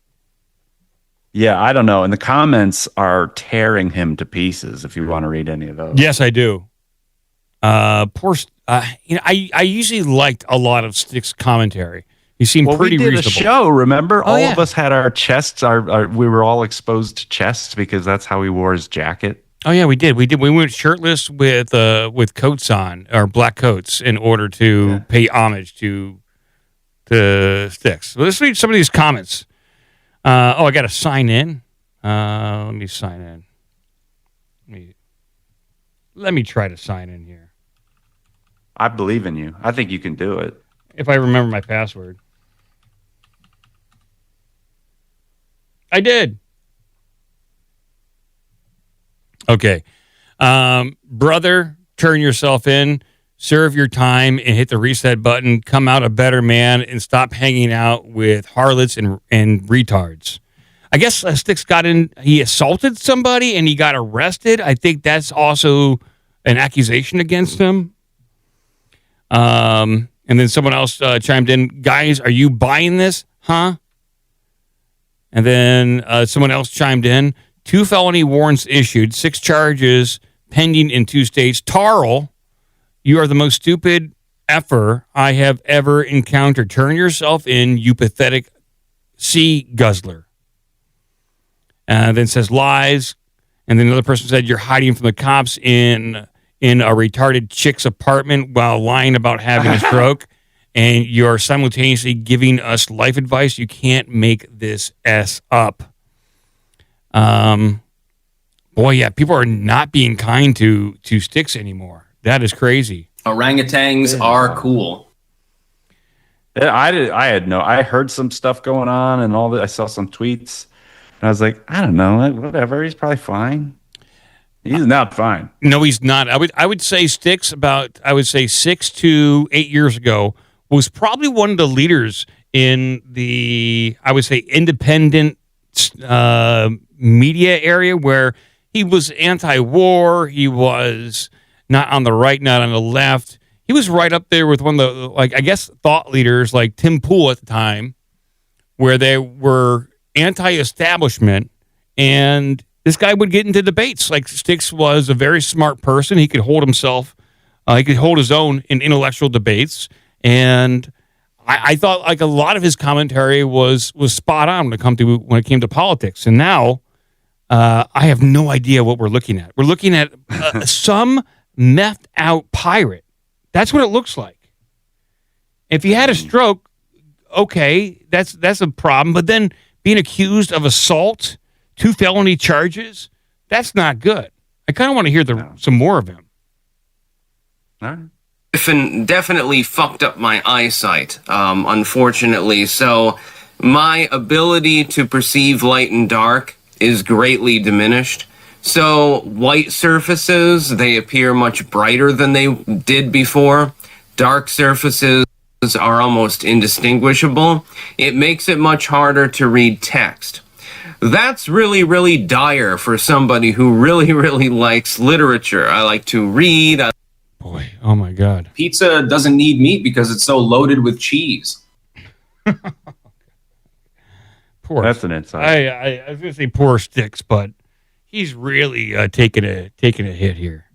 Yeah, I don't know. And the comments are tearing him to pieces if you want to read any of those. Yes, I do. I usually liked a lot of Styx commentary. He seemed pretty reasonable. We did a show, remember? All of us had our chests, we were all exposed to chests because that's how he wore his jacket. Oh, yeah, we did. We went shirtless with coats on, or black coats, in order to pay homage to Styx. Well, let's read some of these comments. I got to sign in. Let me sign in. Let me try to sign in here. I believe in you. I think you can do it. If I remember my password. I did. Okay. Brother, turn yourself in. serve your time and hit the reset button, come out a better man, and stop hanging out with harlots and retards. I guess Styx got in, he assaulted somebody and he got arrested. I think that's also an accusation against him. And then someone else chimed in, guys, are you buying this? Huh? And then someone else chimed in, 2 felony warrants issued, 6 charges pending in 2 states. Tarl, you are the most stupid effer I have ever encountered. Turn yourself in, you pathetic sea guzzler. Then says lies. And then another person said, you're hiding from the cops in a retarded chick's apartment while lying about having a stroke. And you're simultaneously giving us life advice. You can't make this S up. Boy, yeah, people are not being kind to Styx anymore. That is crazy. Orangutans are cool. Yeah, I heard some stuff going on and all that. I saw some tweets and I was like, I don't know, whatever. He's probably fine. He's not fine. No, he's not. I would say Styx I would say 6 to 8 years ago was probably one of the leaders in the, I would say, independent media area where he was anti-war. He was not on the right, not on the left. He was right up there with one of the, like, I guess, thought leaders like Tim Pool at the time, where they were anti-establishment, and this guy would get into debates. Like, Styx was a very smart person. He could hold himself, he could hold his own in intellectual debates, and I thought like a lot of his commentary was spot on when it came to politics. And now I have no idea what we're looking at. We're looking at some methed out pirate. That's what it looks like. If he had a stroke, okay, that's a problem. But then being accused of assault, 2 felony charges, that's not good. I kind of want to hear some more of him. All right. Definitely fucked up my eyesight, unfortunately. So my ability to perceive light and dark is greatly diminished. So white surfaces, they appear much brighter than they did before. Dark surfaces are almost indistinguishable. It makes it much harder to read text. That's really, really dire for somebody who really, really likes literature. I like to read. Boy, oh my God. Pizza doesn't need meat because it's so loaded with cheese. Poor. That's an insight. I was going to say poor Styx, but he's really taking a hit here.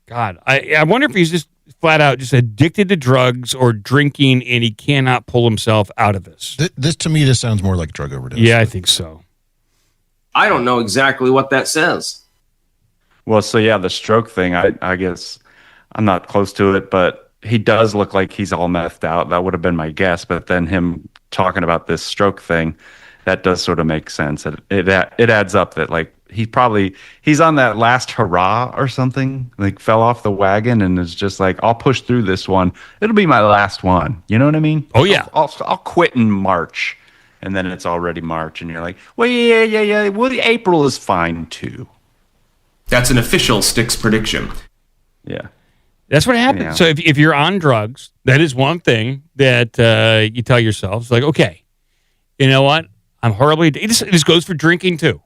God, I wonder if he's just flat out just addicted to drugs or drinking and he cannot pull himself out of this. This to me, this sounds more like drug overdose. Yeah, I think so. I don't know exactly what that says. Well, so yeah, the stroke thing, I guess I'm not close to it, but he does look like he's all methed out. That would have been my guess. But then him talking about this stroke thing, that does sort of make sense. It adds up that like he's on that last hurrah or something, like fell off the wagon and is just like, I'll push through this one. It'll be my last one. You know what I mean? Oh yeah. I'll quit in March. And then it's already March and you're like, well, yeah. Well, April is fine too. That's an official Styx prediction. Yeah. That's what happens. Yeah. So if you're on drugs, that is one thing that you tell yourself. It's like, okay, you know what? I'm horribly... This goes for drinking, too.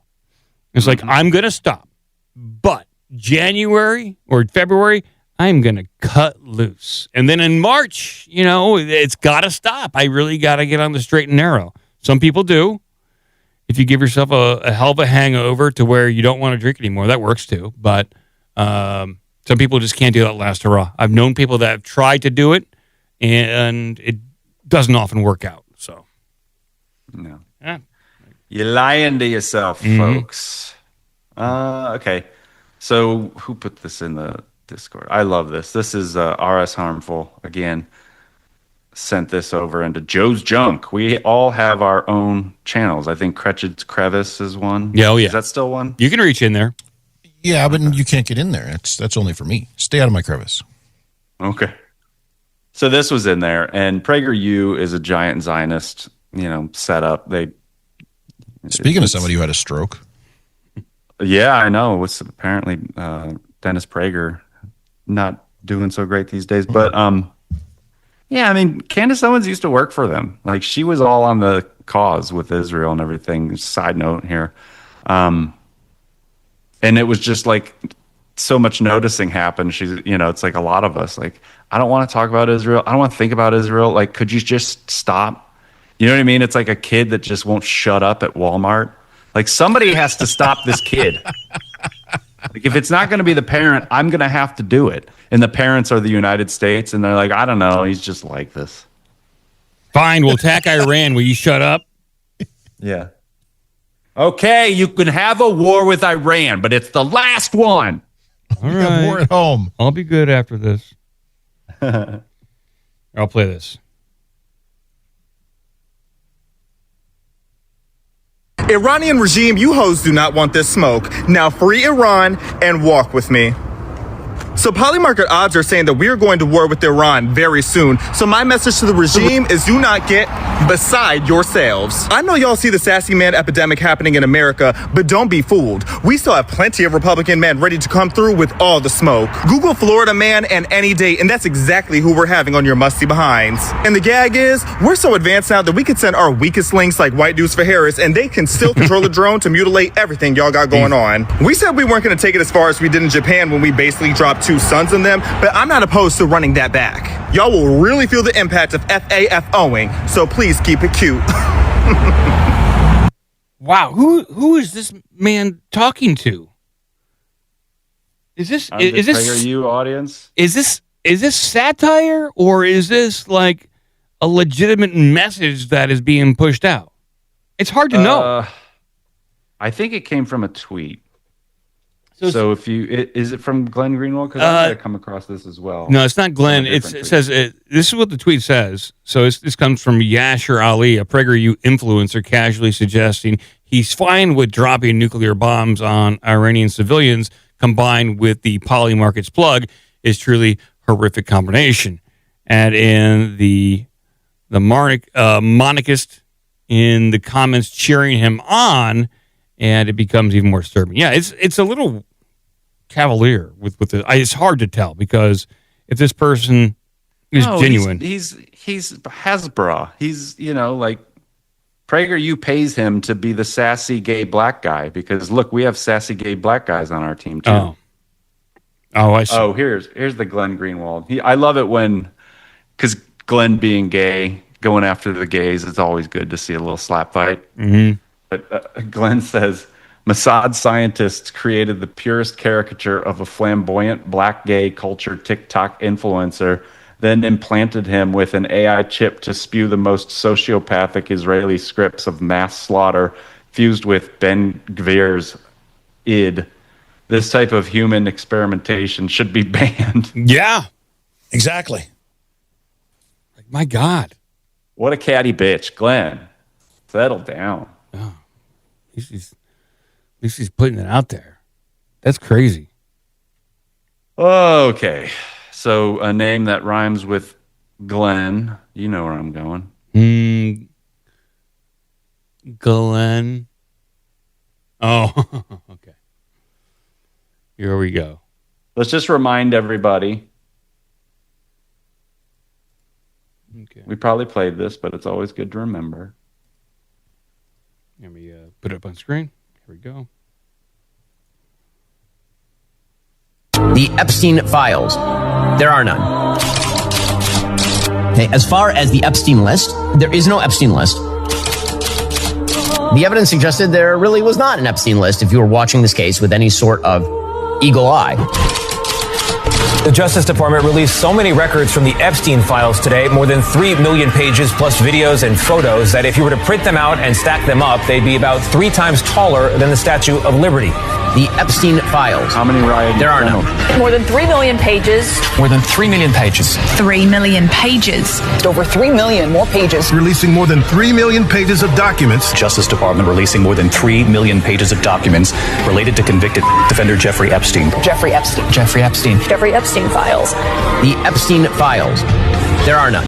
It's like, I'm going to stop. But January or February, I'm going to cut loose. And then in March, it's got to stop. I really got to get on the straight and narrow. Some people do. If you give yourself a hell of a hangover to where you don't want to drink anymore, that works too. But some people just can't do that last hurrah. I've known people that have tried to do it, and it doesn't often work out. So, no. Yeah. You're lying to yourself, folks. Okay. So who put this in the Discord? I love this. This is RS Harmful again. Sent this over into Joe's Junk. We all have our own channels. I think Cretched's Crevice is one. Yeah, oh yeah. Is that still one? You can reach in there. Yeah, but you can't get in there. That's only for me. Stay out of my crevice. Okay. So this was in there, and PragerU is a giant Zionist, setup. Speaking of somebody who had a stroke. Yeah, I know. It's apparently Dennis Prager. Not doing so great these days. But yeah, I mean, Candace Owens used to work for them. Like, she was all on the cause with Israel and everything. Side note here. And it was just like so much noticing happened. She's, it's like a lot of us, like, I don't want to talk about Israel. I don't want to think about Israel. Like, could you just stop? You know what I mean? It's like a kid that just won't shut up at Walmart. Like, somebody has to stop this kid. Like, if it's not going to be the parent, I'm going to have to do it. And the parents are the United States, and they're like, I don't know, he's just like this. Fine, we'll attack Iran. Will you shut up? Yeah. Okay, you can have a war with Iran, but it's the last one. All right. War at home. I'll be good after this. I'll play this. Iranian regime, you hoes do not want this smoke. Now free Iran and walk with me. So polymarket odds are saying that we are going to war with Iran very soon. So my message to the regime is do not get beside yourselves. I know y'all see the sassy man epidemic happening in America, but don't be fooled. We still have plenty of Republican men ready to come through with all the smoke. Google Florida man and any day, and that's exactly who we're having on your musty behinds. And the gag is, we're so advanced now that we can send our weakest links like White Dudes for Harris, and they can still control a drone to mutilate everything y'all got going on. We said we weren't going to take it as far as we did in Japan when we basically dropped 2 sons in them, but I'm not opposed to running that back. Y'all will really feel the impact of FAFOing, so please keep it cute. Wow, who is this man talking to? Is this PragerU audience? Is this satire, or is this like a legitimate message that is being pushed out? It's hard to know. I think it came from a tweet. So if is it from Glenn Greenwald? Because I might have come across this as well. No, it's not Glenn. It says this is what the tweet says. So this comes from Yasser Ali, a PragerU influencer, casually suggesting he's fine with dropping nuclear bombs on Iranian civilians, combined with the Polymarket's plug is truly horrific combination. And in the monarchist in the comments cheering him on, and it becomes even more disturbing. Yeah, it's a little cavalier with the. It's hard to tell because if this person is genuine, he's Hasbro. He's like PragerU pays him to be the sassy gay black guy because look, we have sassy gay black guys on our team too. Oh, I see. Oh, here's the Glenn Greenwald. I love it because Glenn being gay, going after the gays, it's always good to see a little slap fight. Mm-hmm. But Glenn says, Mossad scientists created the purest caricature of a flamboyant black gay culture TikTok influencer, then implanted him with an AI chip to spew the most sociopathic Israeli scripts of mass slaughter fused with Ben Gvir's id. This type of human experimentation should be banned. Yeah, exactly. Like, my God. What a catty bitch. Glenn, settle down. Oh. At least he's putting it out there. That's crazy. Okay. So a name that rhymes with Glenn. You know where I'm going. Glenn. Oh, okay. Here we go. Let's just remind everybody. Okay. We probably played this, but it's always good to remember. Let me put it up on screen. Here we go. The Epstein files. There are none. Okay, as far as the Epstein list, there is no Epstein list. The evidence suggested there really was not an Epstein list if you were watching this case with any sort of eagle eye. The Justice Department released so many records from the Epstein files today, more than 3 million pages plus videos and photos, that if you were to print them out and stack them up, they'd be about 3 times taller than the Statue of Liberty. The Epstein files. How many, Ryan? There are none. More than 3 million pages. More than 3 million pages. 3 million pages. Over 3 million more pages. Releasing more than 3 million pages of documents. Justice Department releasing more than 3 million pages of documents related to convicted defender Jeffrey Epstein. Jeffrey Epstein. Jeffrey Epstein. Jeffrey Epstein files. The Epstein files. There are none.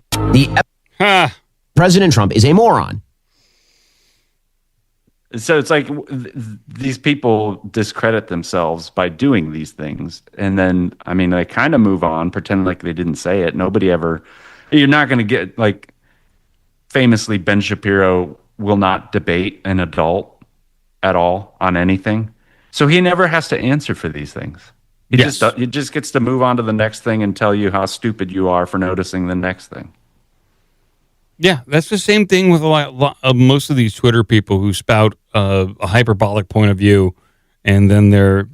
President Trump is a moron. So it's like these people discredit themselves by doing these things. And then, I mean, they kind of move on, pretend like they didn't say it. Nobody ever, you're not going to get, like, famously, Ben Shapiro will not debate an adult at all on anything. So he never has to answer for these things. He just gets to move on to the next thing and tell you how stupid you are for noticing the next thing. Yeah, that's the same thing with a lot of most of these Twitter people who spout a hyperbolic point of view, and then they're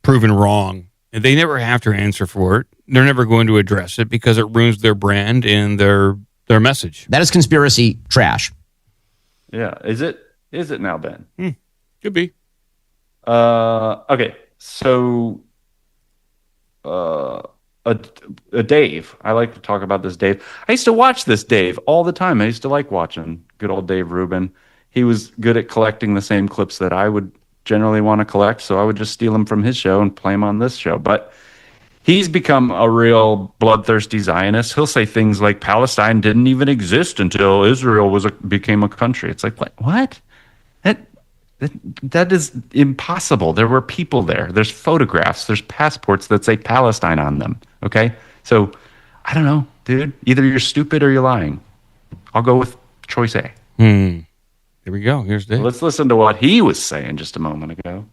proven wrong. And they never have to answer for it. They're never going to address it because it ruins their brand and their message. That is conspiracy trash. Yeah, is it now, Ben? Could be. Okay, so a Dave. I like to talk about this Dave. I used to watch this Dave all the time. I used to like watching good old Dave Rubin. He was good at collecting the same clips that I would generally want to collect, so I would just steal them from his show and play them on this show. But he's become a real bloodthirsty Zionist. He'll say things like Palestine didn't even exist until Israel became a country. It's like, what? That is impossible. There were people there. There's photographs. There's passports that say Palestine on them. Okay? So, I don't know, dude. Either you're stupid or you're lying. I'll go with choice A. Here we go. Here's Dave. Let's listen to what he was saying just a moment ago.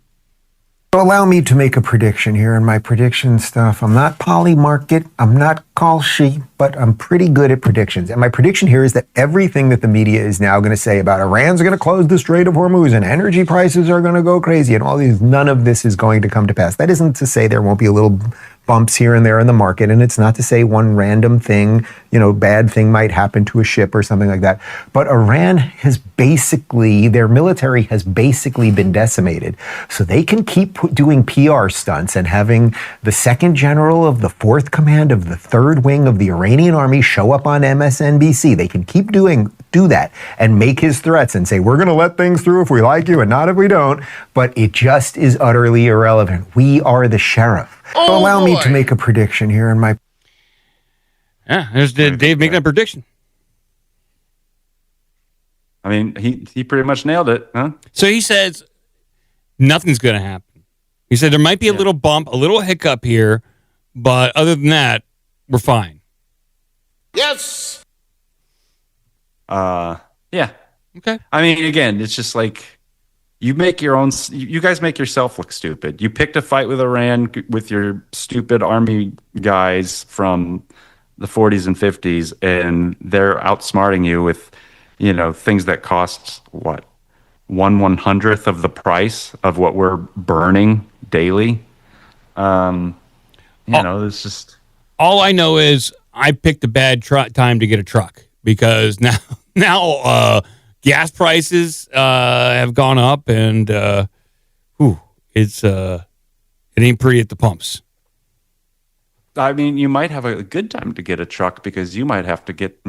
Allow me to make a prediction here in my prediction stuff. I'm not Polymarket, I'm not Kalshi, but I'm pretty good at predictions. And my prediction here is that everything that the media is now going to say about Iran's going to close the Strait of Hormuz and energy prices are going to go crazy and all these, none of this is going to come to pass. That isn't to say there won't be a little bumps here and there in the market, and it's not to say one random thing, bad thing might happen to a ship or something like that. But Iran has their military has basically been decimated. So they can keep doing PR stunts and having the second general of the 4th Command of the 3rd Wing of the Iranian Army show up on MSNBC. They can keep do that and make his threats and say, we're going to let things through if we like you and not if we don't. But it just is utterly irrelevant. We are the sheriff. Allow me to make a prediction here in my... Yeah, there's Dave making a prediction. I mean, he pretty much nailed it, huh? So he says nothing's going to happen. He said there might be a little bump, a little hiccup here, but other than that, we're fine. Yes! Yeah. Okay. I mean, again, it's just like... You guys make yourself look stupid. You picked a fight with Iran with your stupid army guys from the 40s and 50s, and they're outsmarting you with, things that cost, what, 1/100th of the price of what we're burning daily. It's just... All I know is I picked a bad time to get a truck because now gas prices have gone up, and it ain't pretty at the pumps. I mean, you might have a good time to get a truck because you might have to get,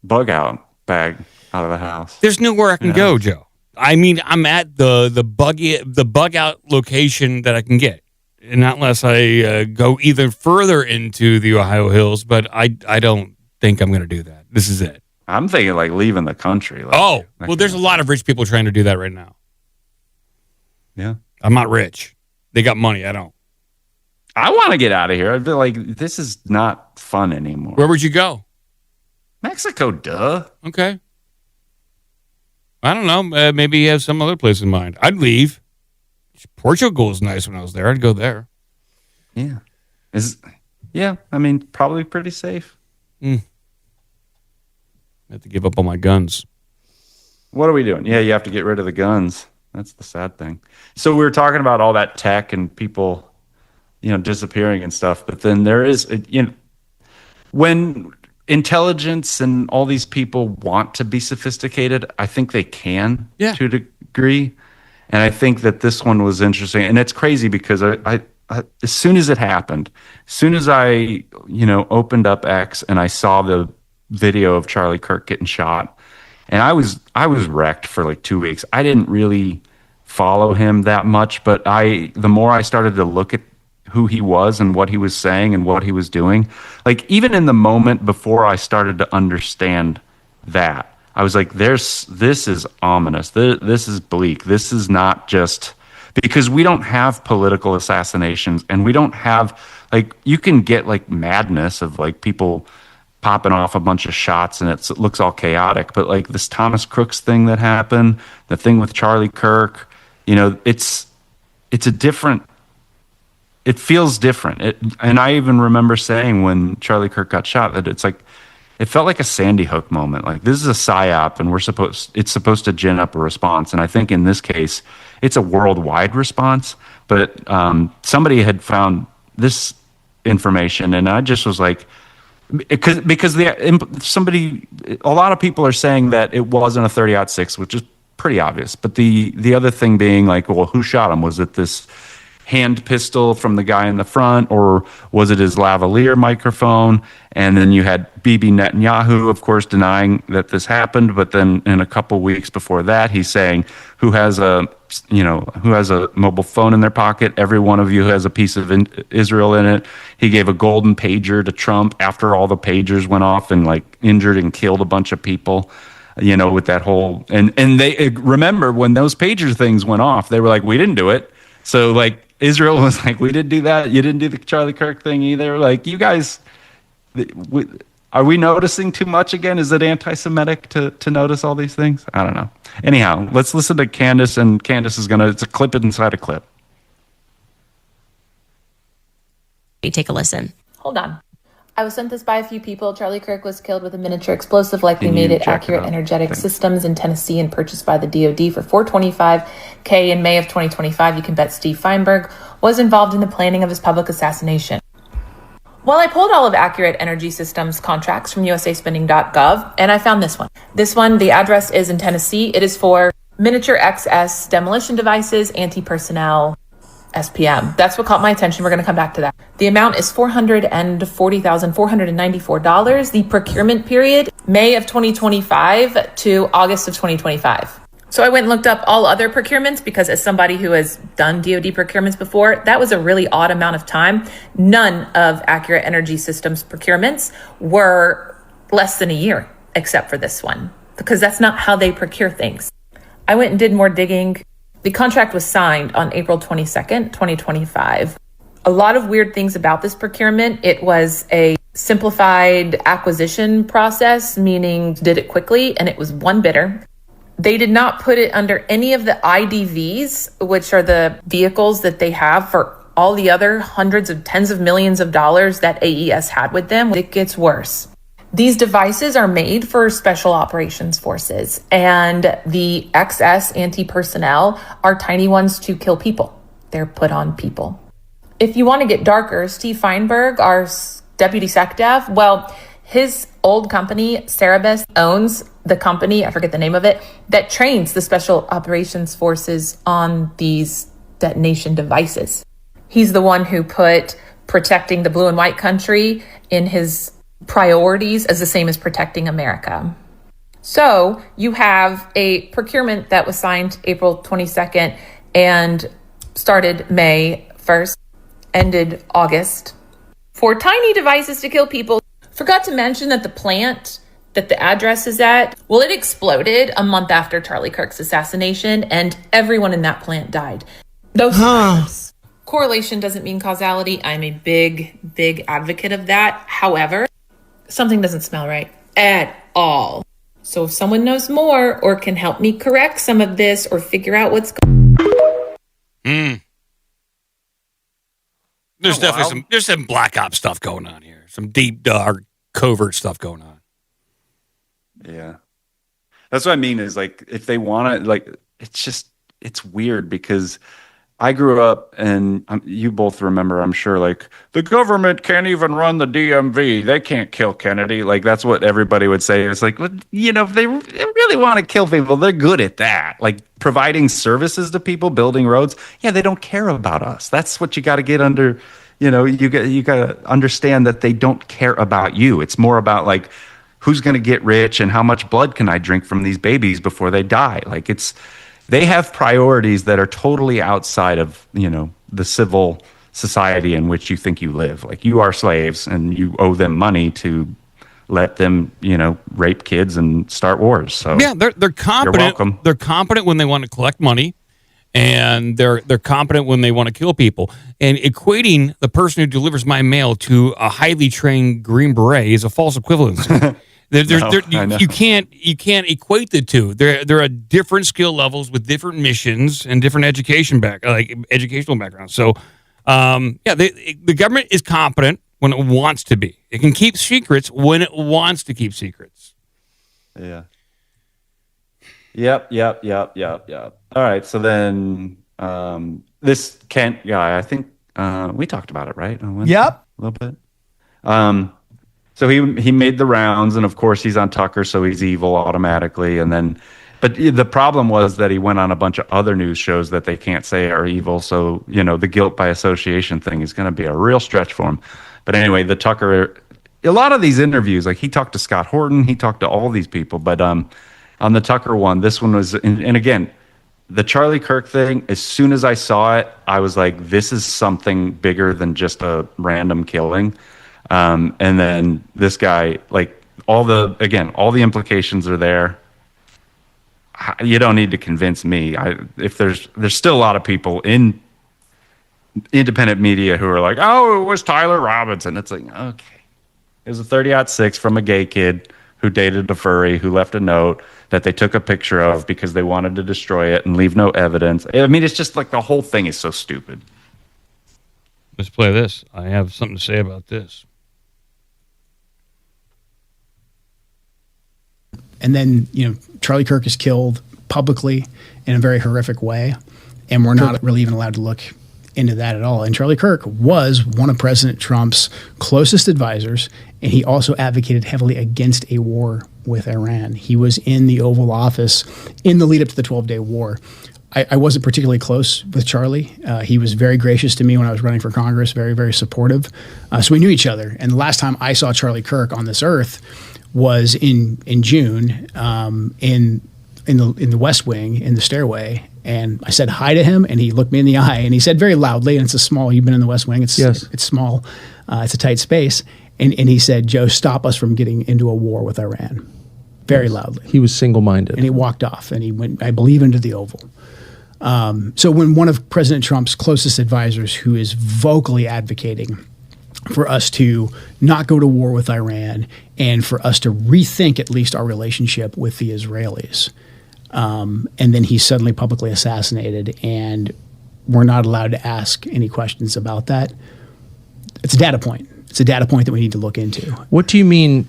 bug out bag out of the house. There's nowhere I can go, Joe. I mean, I'm at the bug out location that I can get, and not unless I go either further into the Ohio hills. But I don't think I'm going to do that. This is it. I'm thinking like leaving the country. There's a lot of rich people trying to do that right now. Yeah. I'm not rich. They got money. I don't. I want to get out of here. I'd be like, this is not fun anymore. Where would you go? Mexico, duh. Okay. I don't know. Maybe you have some other place in mind. I'd leave. Portugal was nice when I was there. I'd go there. Yeah. I mean, probably pretty safe. I have to give up on my guns. What are we doing? Yeah, you have to get rid of the guns. That's the sad thing. So we were talking about all that tech and people, disappearing and stuff. But then there is, when intelligence and all these people want to be sophisticated, I think they can to a degree. And I think that this one was interesting. And it's crazy because I as soon as it happened, as soon as I, opened up X and I saw the video of Charlie Kirk getting shot, and I was wrecked for like 2 weeks. I didn't really follow him that much, but the more I started to look at who he was and what he was saying and what he was doing, like even in the moment before I started to understand that, I was like, this is ominous. This is bleak. This is not just because we don't have political assassinations, and we don't have like, you can get like madness of like people popping off a bunch of shots and it looks all chaotic. But like this Thomas Crooks thing that happened, the thing with Charlie Kirk, you know, it's a different, it feels different. And I even remember saying when Charlie Kirk got shot that it's like, it felt like a Sandy Hook moment. Like, this is a psyop, and it's supposed to gin up a response. And I think in this case, it's a worldwide response. But somebody had found this information, and I just was like, because a lot of people are saying that it wasn't a 30-06, which is pretty obvious. But the other thing being like, well, who shot him? Was it this hand pistol from the guy in the front, or was it his lavalier microphone? And then you had Bibi Netanyahu, of course, denying that this happened. But then in a couple weeks before that, he's saying, who has a mobile phone in their pocket? Every one of you has a piece of Israel in it. He gave a golden pager to Trump after all the pagers went off and like injured and killed a bunch of people, you know, with that whole, and they remember when those pager things went off, they were like, we didn't do it. So like, Israel was like, we didn't do that. You didn't do the Charlie Kirk thing either. Like, you guys, are we noticing too much again? Is it anti-Semitic to notice all these things? I don't know. Anyhow, let's listen to Candace, and Candace is it's a clip inside a clip. Take a listen. Hold on. I was sent this by a few people. Charlie Kirk was killed with a miniature explosive, likely made it accurate energetic systems in Tennessee and purchased by the DoD for $425K in May of 2025. You can bet Steve Feinberg was involved in the planning of his public assassination. Well, I pulled all of Accurate Energy Systems contracts from usaspending.gov, and I found this one. This one, the address is in Tennessee. It is for miniature XS demolition devices, anti-personnel, SPM. That's what caught my attention. We're going to come back to that. The amount is $440,494. The procurement period, May of 2025 to August of 2025. So I went and looked up all other procurements because as somebody who has done DoD procurements before, that was a really odd amount of time. None of Accurate Energy Systems procurements were less than a year, except for this one, because that's not how they procure things. I went and did more digging. The contract was signed on April 22nd, 2025. A lot of weird things about this procurement. It was a simplified acquisition process, meaning did it quickly, and it was one bidder. They did not put it under any of the IDVs, which are the vehicles that they have for all the other hundreds of tens of millions of dollars that AES had with them. It gets worse. These devices are made for special operations forces, and the XS anti-personnel are tiny ones to kill people. They're put on people. If you want to get darker, Steve Feinberg, our deputy SecDev, well, his old company, Cerebus, owns the company, I forget the name of it, that trains the special operations forces on these detonation devices. He's the one who put protecting the blue and white country in his priorities as the same as protecting America. So you have a procurement that was signed April 22nd and started May 1st, ended August, for tiny devices to kill people. Forgot to mention that the plant that the address is at, well, it exploded a month after Charlie Kirk's assassination, and everyone in that plant died. Those survivors. Correlation doesn't mean causality. I'm a big advocate of that. However, something doesn't smell right at all. So if someone knows more or can help me correct some of this or figure out what's going on. There's definitely some black ops stuff going on here. Some deep, dark, covert stuff going on. Yeah. That's what I mean is like, if they want to, like, it's weird because I grew up, and you both remember, I'm sure, like, the government can't even run the DMV. They can't kill Kennedy. Like, that's what everybody would say. It's like, you know, if they really want to kill people, they're good at that. Like, providing services to people, building roads. Yeah, they don't care about us. That's what you got to get under, you know, you got to understand that they don't care about you. It's more about, like, who's going to get rich and how much blood can I drink from these babies before they die? Like, they have priorities that are totally outside of, you know, the civil society in which you think you live. Like, you are slaves and you owe them money to let them, rape kids and start wars. So yeah, they're competent. You're welcome. They're competent when they want to collect money, and they're competent when they want to kill people. And equating the person who delivers my mail to a highly trained Green Beret is a false equivalency. You can't equate the two. They're at different skill levels with different missions and different educational backgrounds. So, the government is competent when it wants to be. It can keep secrets when it wants to keep secrets. Yeah. Yep. All right. So then, this Kent guy, I think we talked about it, right? Yep. A little bit. So he made the rounds, and of course he's on Tucker, so he's evil automatically. But the problem was that he went on a bunch of other news shows that they can't say are evil. So the guilt by association thing is going to be a real stretch for him. But anyway, the Tucker, a lot of these interviews, like he talked to Scott Horton, he talked to all these people, but on the Tucker one, this one was, and again, the Charlie Kirk thing, as soon as I saw it, I was like, this is something bigger than just a random killing. And then this guy, like all the implications are there. You don't need to convince me. If there's still a lot of people in independent media who are like, oh, it was Tyler Robinson. It's like, okay. It was a 30-06 from a gay kid who dated a furry who left a note that they took a picture of because they wanted to destroy it and leave no evidence. I mean, it's just like the whole thing is so stupid. Let's play this. I have something to say about this. And then, Charlie Kirk is killed publicly in a very horrific way. And we're not really even allowed to look into that at all. And Charlie Kirk was one of President Trump's closest advisors. And he also advocated heavily against a war with Iran. He was in the Oval Office in the lead up to the 12-day war. I wasn't particularly close with Charlie. He was very gracious to me when I was running for Congress, very, very supportive. So we knew each other. And the last time I saw Charlie Kirk on this earth was in June in the West Wing in the stairway, and I said hi to him, and he looked me in the eye, and he said very loudly, and it's a small. You've been in the West Wing. It's small. It's a tight space, and he said, "Joe, stop us from getting into a war with Iran." Very loudly. He was single-minded, and he walked off, and he went, I believe, into the Oval. So when one of President Trump's closest advisors, who is vocally advocating for us to not go to war with Iran and for us to rethink at least our relationship with the Israelis. And then he's suddenly publicly assassinated, and we're not allowed to ask any questions about that. It's a data point. It's a data point that we need to look into. What do you mean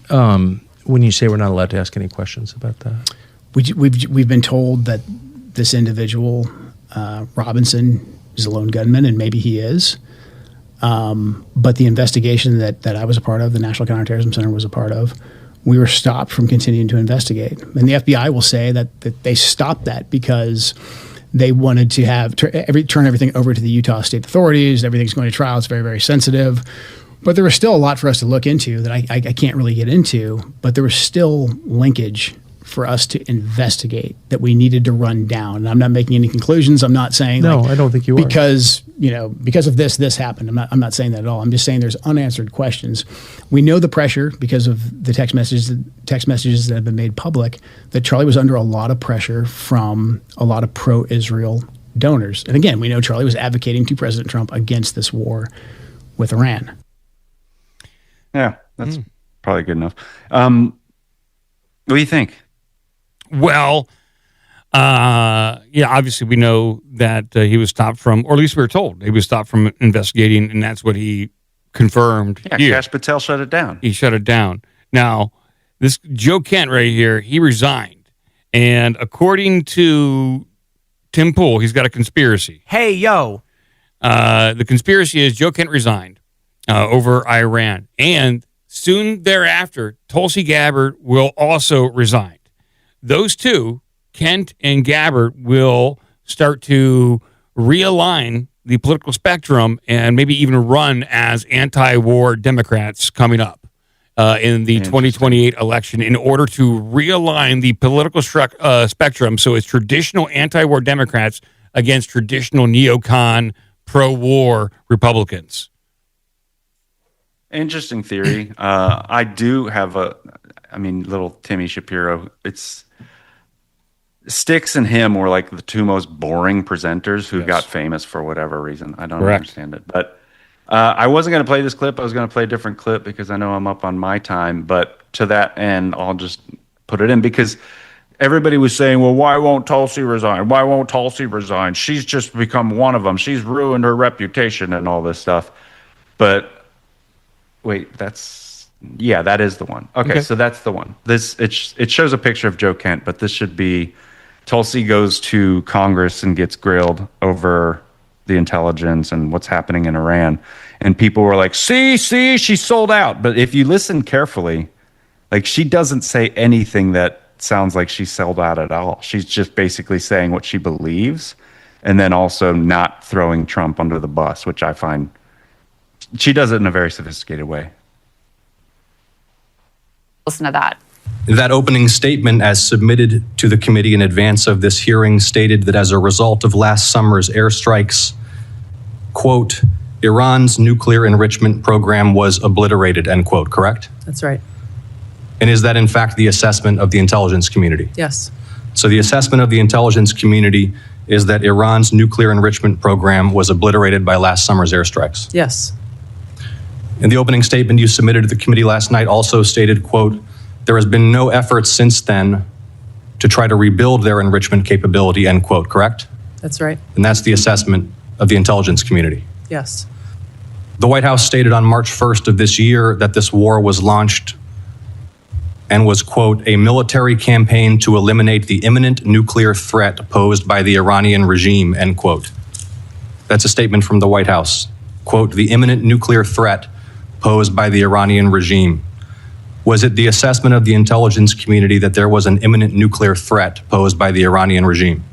when you say we're not allowed to ask any questions about that? We've been told that this individual, Robinson, is a lone gunman, and maybe he is. But the investigation that I was a part of, the National Counterterrorism Center was a part of, we were stopped from continuing to investigate. And the FBI will say that they stopped that because they wanted to turn everything over to the Utah state authorities. Everything's going to trial. It's very, very sensitive. But there was still a lot for us to look into that I can't really get into. But there was still linkage for us to investigate that we needed to run down. And I'm not making any conclusions. I'm not saying I don't think you are. Because of this happened. I'm not saying that at all. I'm just saying there's unanswered questions. We know the pressure because of the text messages that have been made public that Charlie was under a lot of pressure from a lot of pro-Israel donors. And again, we know Charlie was advocating to President Trump against this war with Iran. Yeah, that's probably good enough. What do you think? Well, obviously we know that he was stopped from, or at least we were told he was stopped from investigating, and that's what he confirmed. Yeah, Kash Patel shut it down. He shut it down. Now, this Joe Kent right here, he resigned. And according to Tim Pool, he's got a conspiracy. Hey, yo. The conspiracy is Joe Kent resigned over Iran. And soon thereafter, Tulsi Gabbard will also resign. Those two, Kent and Gabbard, will start to realign the political spectrum and maybe even run as anti-war Democrats coming up in the 2028 election in order to realign the political spectrum so it's traditional anti-war Democrats against traditional neocon pro-war Republicans. Interesting theory. I do have little Timmy Shapiro. It's Styx and him were like the two most boring presenters who got famous for whatever reason. I don't understand it. But I wasn't going to play this clip. I was going to play a different clip because I know I'm up on my time. But to that end, I'll just put it in because everybody was saying, well, why won't Tulsi resign? Why won't Tulsi resign? She's just become one of them. She's ruined her reputation and all this stuff. But wait, that is the one. Okay, so that's the one. It shows a picture of Joe Kent, but this should be Tulsi goes to Congress and gets grilled over the intelligence and what's happening in Iran. And people were like, see, she sold out. But if you listen carefully, like she doesn't say anything that sounds like she sold out at all. She's just basically saying what she believes and then also not throwing Trump under the bus, which I find she does it in a very sophisticated way. Listen to that. That opening statement, as submitted to the committee in advance of this hearing, stated that as a result of last summer's airstrikes, quote, Iran's nuclear enrichment program was obliterated, end quote, correct? That's right. And is that in fact the assessment of the intelligence community? Yes. So the assessment of the intelligence community is that Iran's nuclear enrichment program was obliterated by last summer's airstrikes? Yes. And the opening statement you submitted to the committee last night also stated, quote, there has been no effort since then to try to rebuild their enrichment capability, end quote, correct? That's right. And that's the assessment of the intelligence community. Yes. The White House stated on March 1st of this year that this war was launched and was, quote, a military campaign to eliminate the imminent nuclear threat posed by the Iranian regime, end quote. That's a statement from the White House. Quote, the imminent nuclear threat posed by the Iranian regime. Was it the assessment of the intelligence community that there was an imminent nuclear threat posed by the Iranian regime?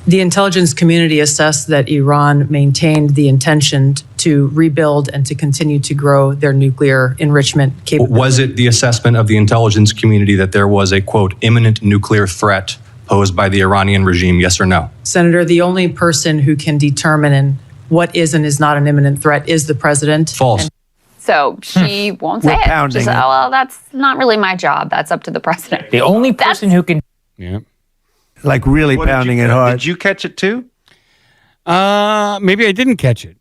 The intelligence community assessed that Iran maintained the intention to rebuild and to continue to grow their nuclear enrichment capability. Was it the assessment of the intelligence community that there was a, quote, imminent nuclear threat posed by the Iranian regime, yes or no? Senator, the only person who can determine what is and is not an imminent threat is the president. False. So she won't say it. She said, oh, well, that's not really my job. That's up to the president. The only person who can... Yeah. Like really pounding it hard. Did you catch it too? Maybe I didn't catch it.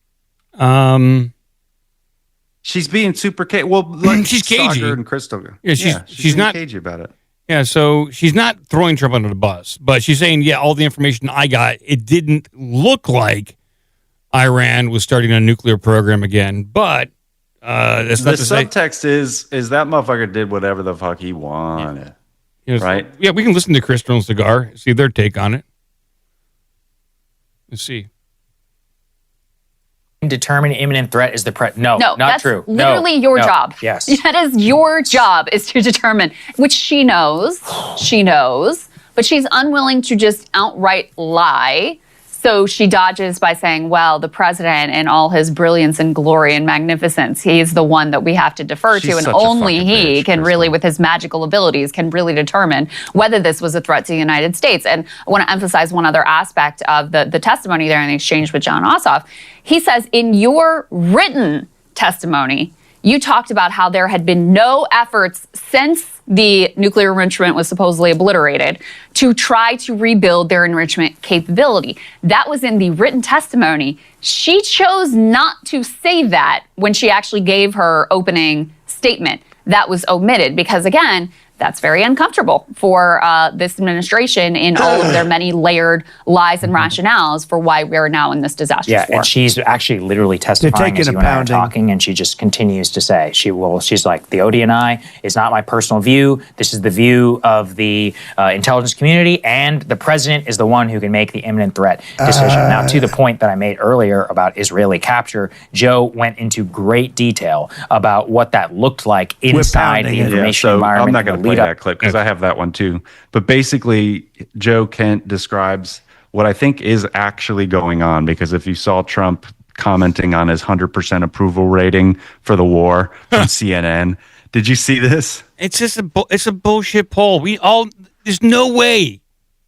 She's being super cagey. Well, like she's cagey. Sagar and Crystal. Yeah, she's not cagey about it. Yeah, so she's not throwing Trump under the bus, but she's saying, yeah, all the information I got, it didn't look like Iran was starting a nuclear program again, but that's the not to say. subtext is that motherfucker did whatever the fuck he wanted. Yeah. Right? Yeah, we can listen to Crystal and Cigar, see their take on it. Let's see. Determine imminent threat is the No, not that's true. Literally your job. Yes. That is your job, is to determine, which she knows, but she's unwilling to just outright lie. So she dodges by saying, well, the president and all his brilliance and glory and magnificence, he's the one that we have to defer to. And only he can really, with his magical abilities, can really determine whether this was a threat to the United States. And I want to emphasize one other aspect of the testimony there in the exchange with John Ossoff. He says, in your written testimony, you talked about how there had been no efforts since the nuclear enrichment was supposedly obliterated to try to rebuild their enrichment capability. That was in the written testimony. She chose not to say that when she actually gave her opening statement. That was omitted because, again, that's very uncomfortable for this administration in all of their many layered lies and rationales for why we're now in this disaster. Yeah, and she's actually literally testifying as you and I are talking, and she just continues to say, she's like, the ODNI is not my personal view. This is the view of the intelligence community, and the president is the one who can make the imminent threat decision. Now, to the point that I made earlier about Israeli capture, Joe went into great detail about what that looked like inside the information environment. I'm not going to play that clip because I have that one too. But basically, Joe Kent describes what I think is actually going on, because if you saw Trump commenting on his 100% approval rating for the war from CNN, did you see this? It's just it's a bullshit poll. There's no way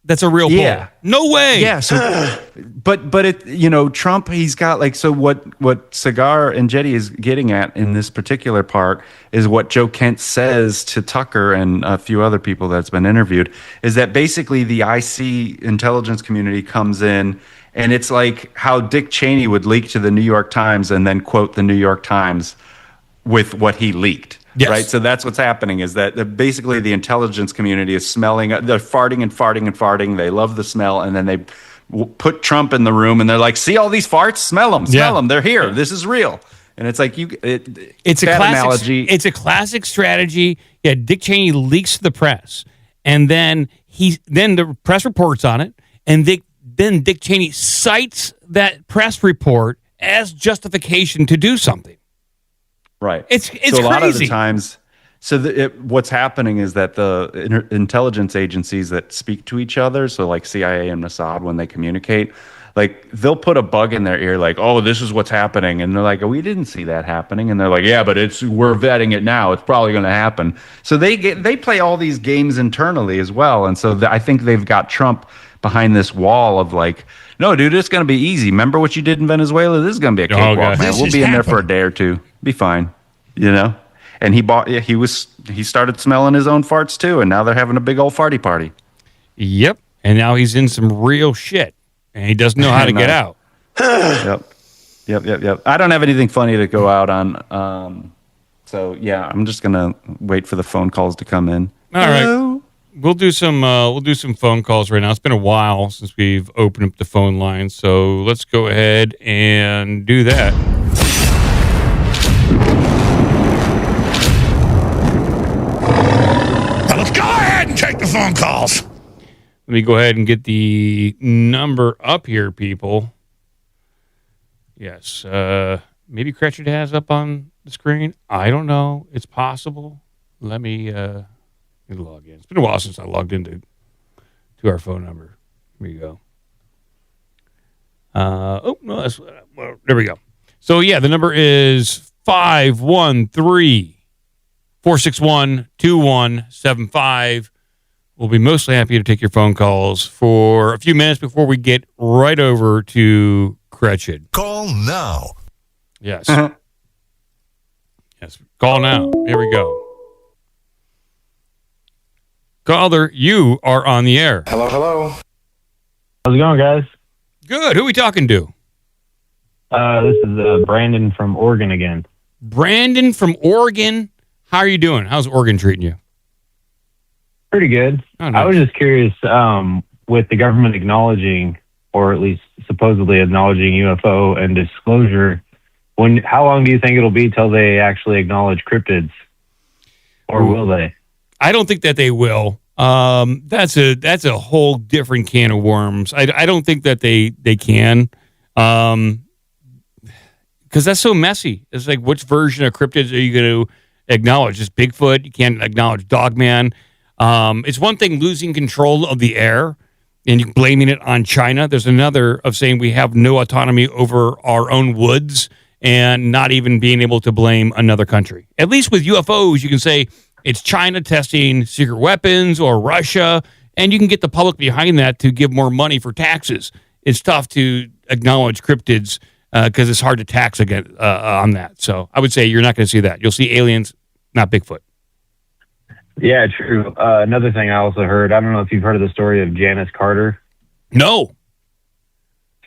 that's a real poll. No way. Yeah. So, but it, Trump, he's got like, so what Cigar and Jetty is getting at in this particular part is what Joe Kent says to Tucker and a few other people that's been interviewed, is that basically the IC intelligence community comes in, and it's like how Dick Cheney would leak to the New York Times and then quote the New York Times with what he leaked. Yes. Right. So that's what's happening, is that basically the intelligence community is smelling. They're farting and farting and farting. They love the smell. And then they put Trump in the room and they're like, see all these farts? Smell them. Smell them. They're here. This is real. And it's like it's a classic analogy. It's a classic strategy. Yeah. Dick Cheney leaks to the press, and then the press reports on it. And then Dick Cheney cites that press report as justification to do something. Right. It's so crazy. A lot of the times, what's happening is that the intelligence agencies that speak to each other, so like CIA and Mossad, when they communicate, like they'll put a bug in their ear, like, "Oh, this is what's happening," and they're like, "Oh, we didn't see that happening," and they're like, "Yeah, but we're vetting it now. It's probably going to happen." So they play all these games internally as well, and so I think they've got Trump behind this wall of like, "No, dude, it's going to be easy. Remember what you did in Venezuela? This is going to be a cakewalk, man. We'll be in there for a day or two. Be fine." And he started smelling his own farts too, and now they're having a big old farty party. Yep. And now he's in some real shit, and he doesn't know how to get out. Yep. I don't have anything funny to go out on. So yeah, I'm just gonna wait for the phone calls to come in. All right. We'll do some phone calls right now. It's been a while since we've opened up the phone line, so let's go ahead and do that. Now let's go ahead and take the phone calls. Let me go ahead and get the number up here, people. Yes. Maybe Cretchit has up on the screen. I don't know. It's possible. Let me log in. It's been a while since I logged into our phone number. Here we go. There we go. So, yeah, the number is 513-461-2175. We'll be mostly happy to take your phone calls for a few minutes before we get right over to Cretchit. Call now. Yes. Yes. Call now. Here we go. Caller, you are on the air. Hello. How's it going, guys? Good. Who are we talking to? This is Brandon from Oregon again. Brandon from Oregon. How are you doing? How's Oregon treating you? Pretty good. Oh, nice. I was just curious, with the government acknowledging, or at least supposedly acknowledging UFO and disclosure, how long do you think it'll be till they actually acknowledge cryptids? Or will they? I don't think that they will. That's a whole different can of worms. I don't think that they can. Because that's so messy. It's like, which version of cryptids are you going to acknowledge? Just Bigfoot? You can't acknowledge Dogman. It's one thing losing control of the air and blaming it on China. There's another of saying we have no autonomy over our own woods and not even being able to blame another country. At least with UFOs, you can say it's China testing secret weapons or Russia, and you can get the public behind that to give more money for taxes. It's tough to acknowledge cryptids because it's hard to tax again on that. So I would say you're not going to see that. You'll see aliens, not Bigfoot. Yeah, true. Another thing I also heard, I don't know if you've heard of the story of Janice Carter. No.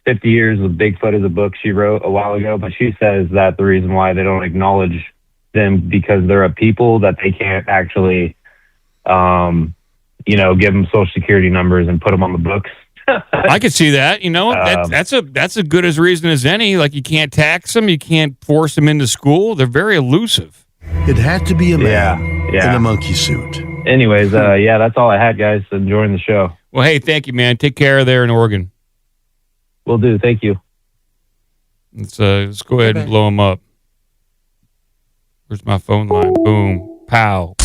50 Years with Bigfoot is a book she wrote a while ago, but she says that the reason why they don't acknowledge them because they're a people that they can't actually, give them social security numbers and put them on the books. I could see that. That's a good as reason as any. Like, you can't tax them, you can't force them into school. They're very elusive. It had to be a man in a monkey suit. Anyways, that's all I had, guys. Enjoying the show. Well, hey, thank you, man. Take care there in Oregon. Will do. Thank you. Let's go ahead and blow them up. Where's my phone line? Boom. Pow.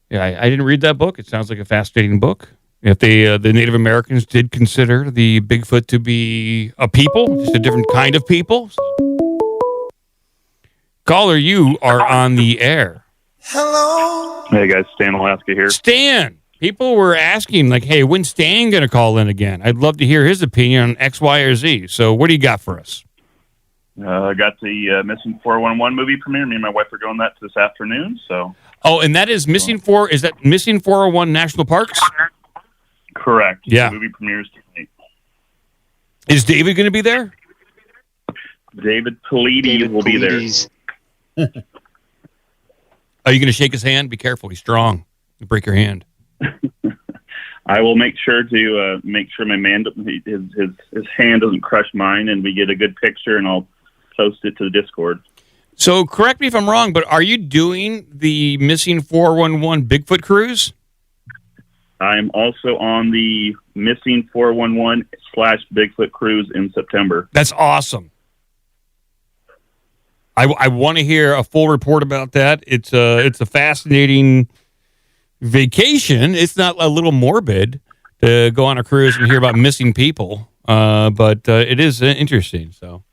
Yeah, I didn't read that book. It sounds like a fascinating book. If the Native Americans did consider the Bigfoot to be a people, just a different kind of people. So. Caller, you are on the air. Hello. Hey guys, Stan Alaska here. Stan, people were asking, like, hey, when's Stan going to call in again? I'd love to hear his opinion on X, Y, or Z. So what do you got for us? I got the Missing 411 movie premiere. Me and my wife are going that this afternoon. So. Oh, and that is Missing 401 National Parks? Correct. Yeah. The movie premieres tonight. Is David going to be there? David Politi will be there. Are you going to shake his hand? Be careful. He's strong. He'll break your hand. I will make sure to make sure my man his hand doesn't crush mine, and we get a good picture, and I'll post it to the Discord. So correct me if I'm wrong, but are you doing the Missing 411 Bigfoot cruise? I'm also on the Missing 411/Bigfoot cruise in September. That's awesome. I want to hear a full report about that. It's a fascinating vacation. It's not a little morbid to go on a cruise and hear about missing people, but it is interesting. So,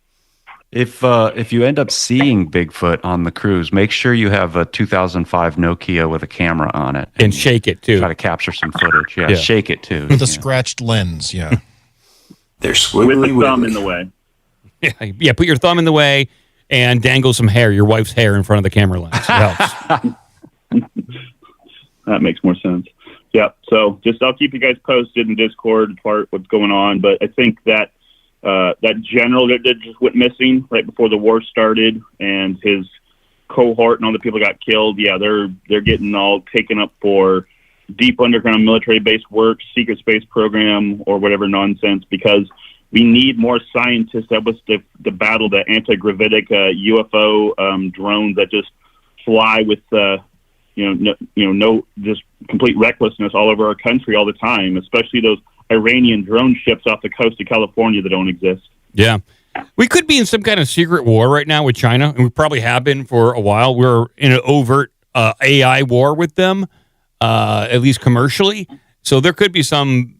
if you end up seeing Bigfoot on the cruise, make sure you have a 2005 Nokia with a camera on it and shake it too. Try to capture some footage. Yeah. Shake it too with a scratched lens. Yeah, they're squiggly with the thumb in the way. Yeah. Put your thumb in the way. And dangle some hair, your wife's hair, in front of the camera lens. It helps. That makes more sense. Yeah. So I'll keep you guys posted in Discord what's going on. But I think that that general that just went missing right before the war started, and his cohort and all the people got killed. Yeah, they're getting all taken up for deep underground military base work, secret space program, or whatever nonsense, because we need more scientists. That was the battle, the antigravitic UFO drones that just fly with no just complete recklessness all over our country all the time, especially those Iranian drone ships off the coast of California that don't exist. Yeah. We could be in some kind of secret war right now with China, and we probably have been for a while. We're in an overt AI war with them, at least commercially. So there could be some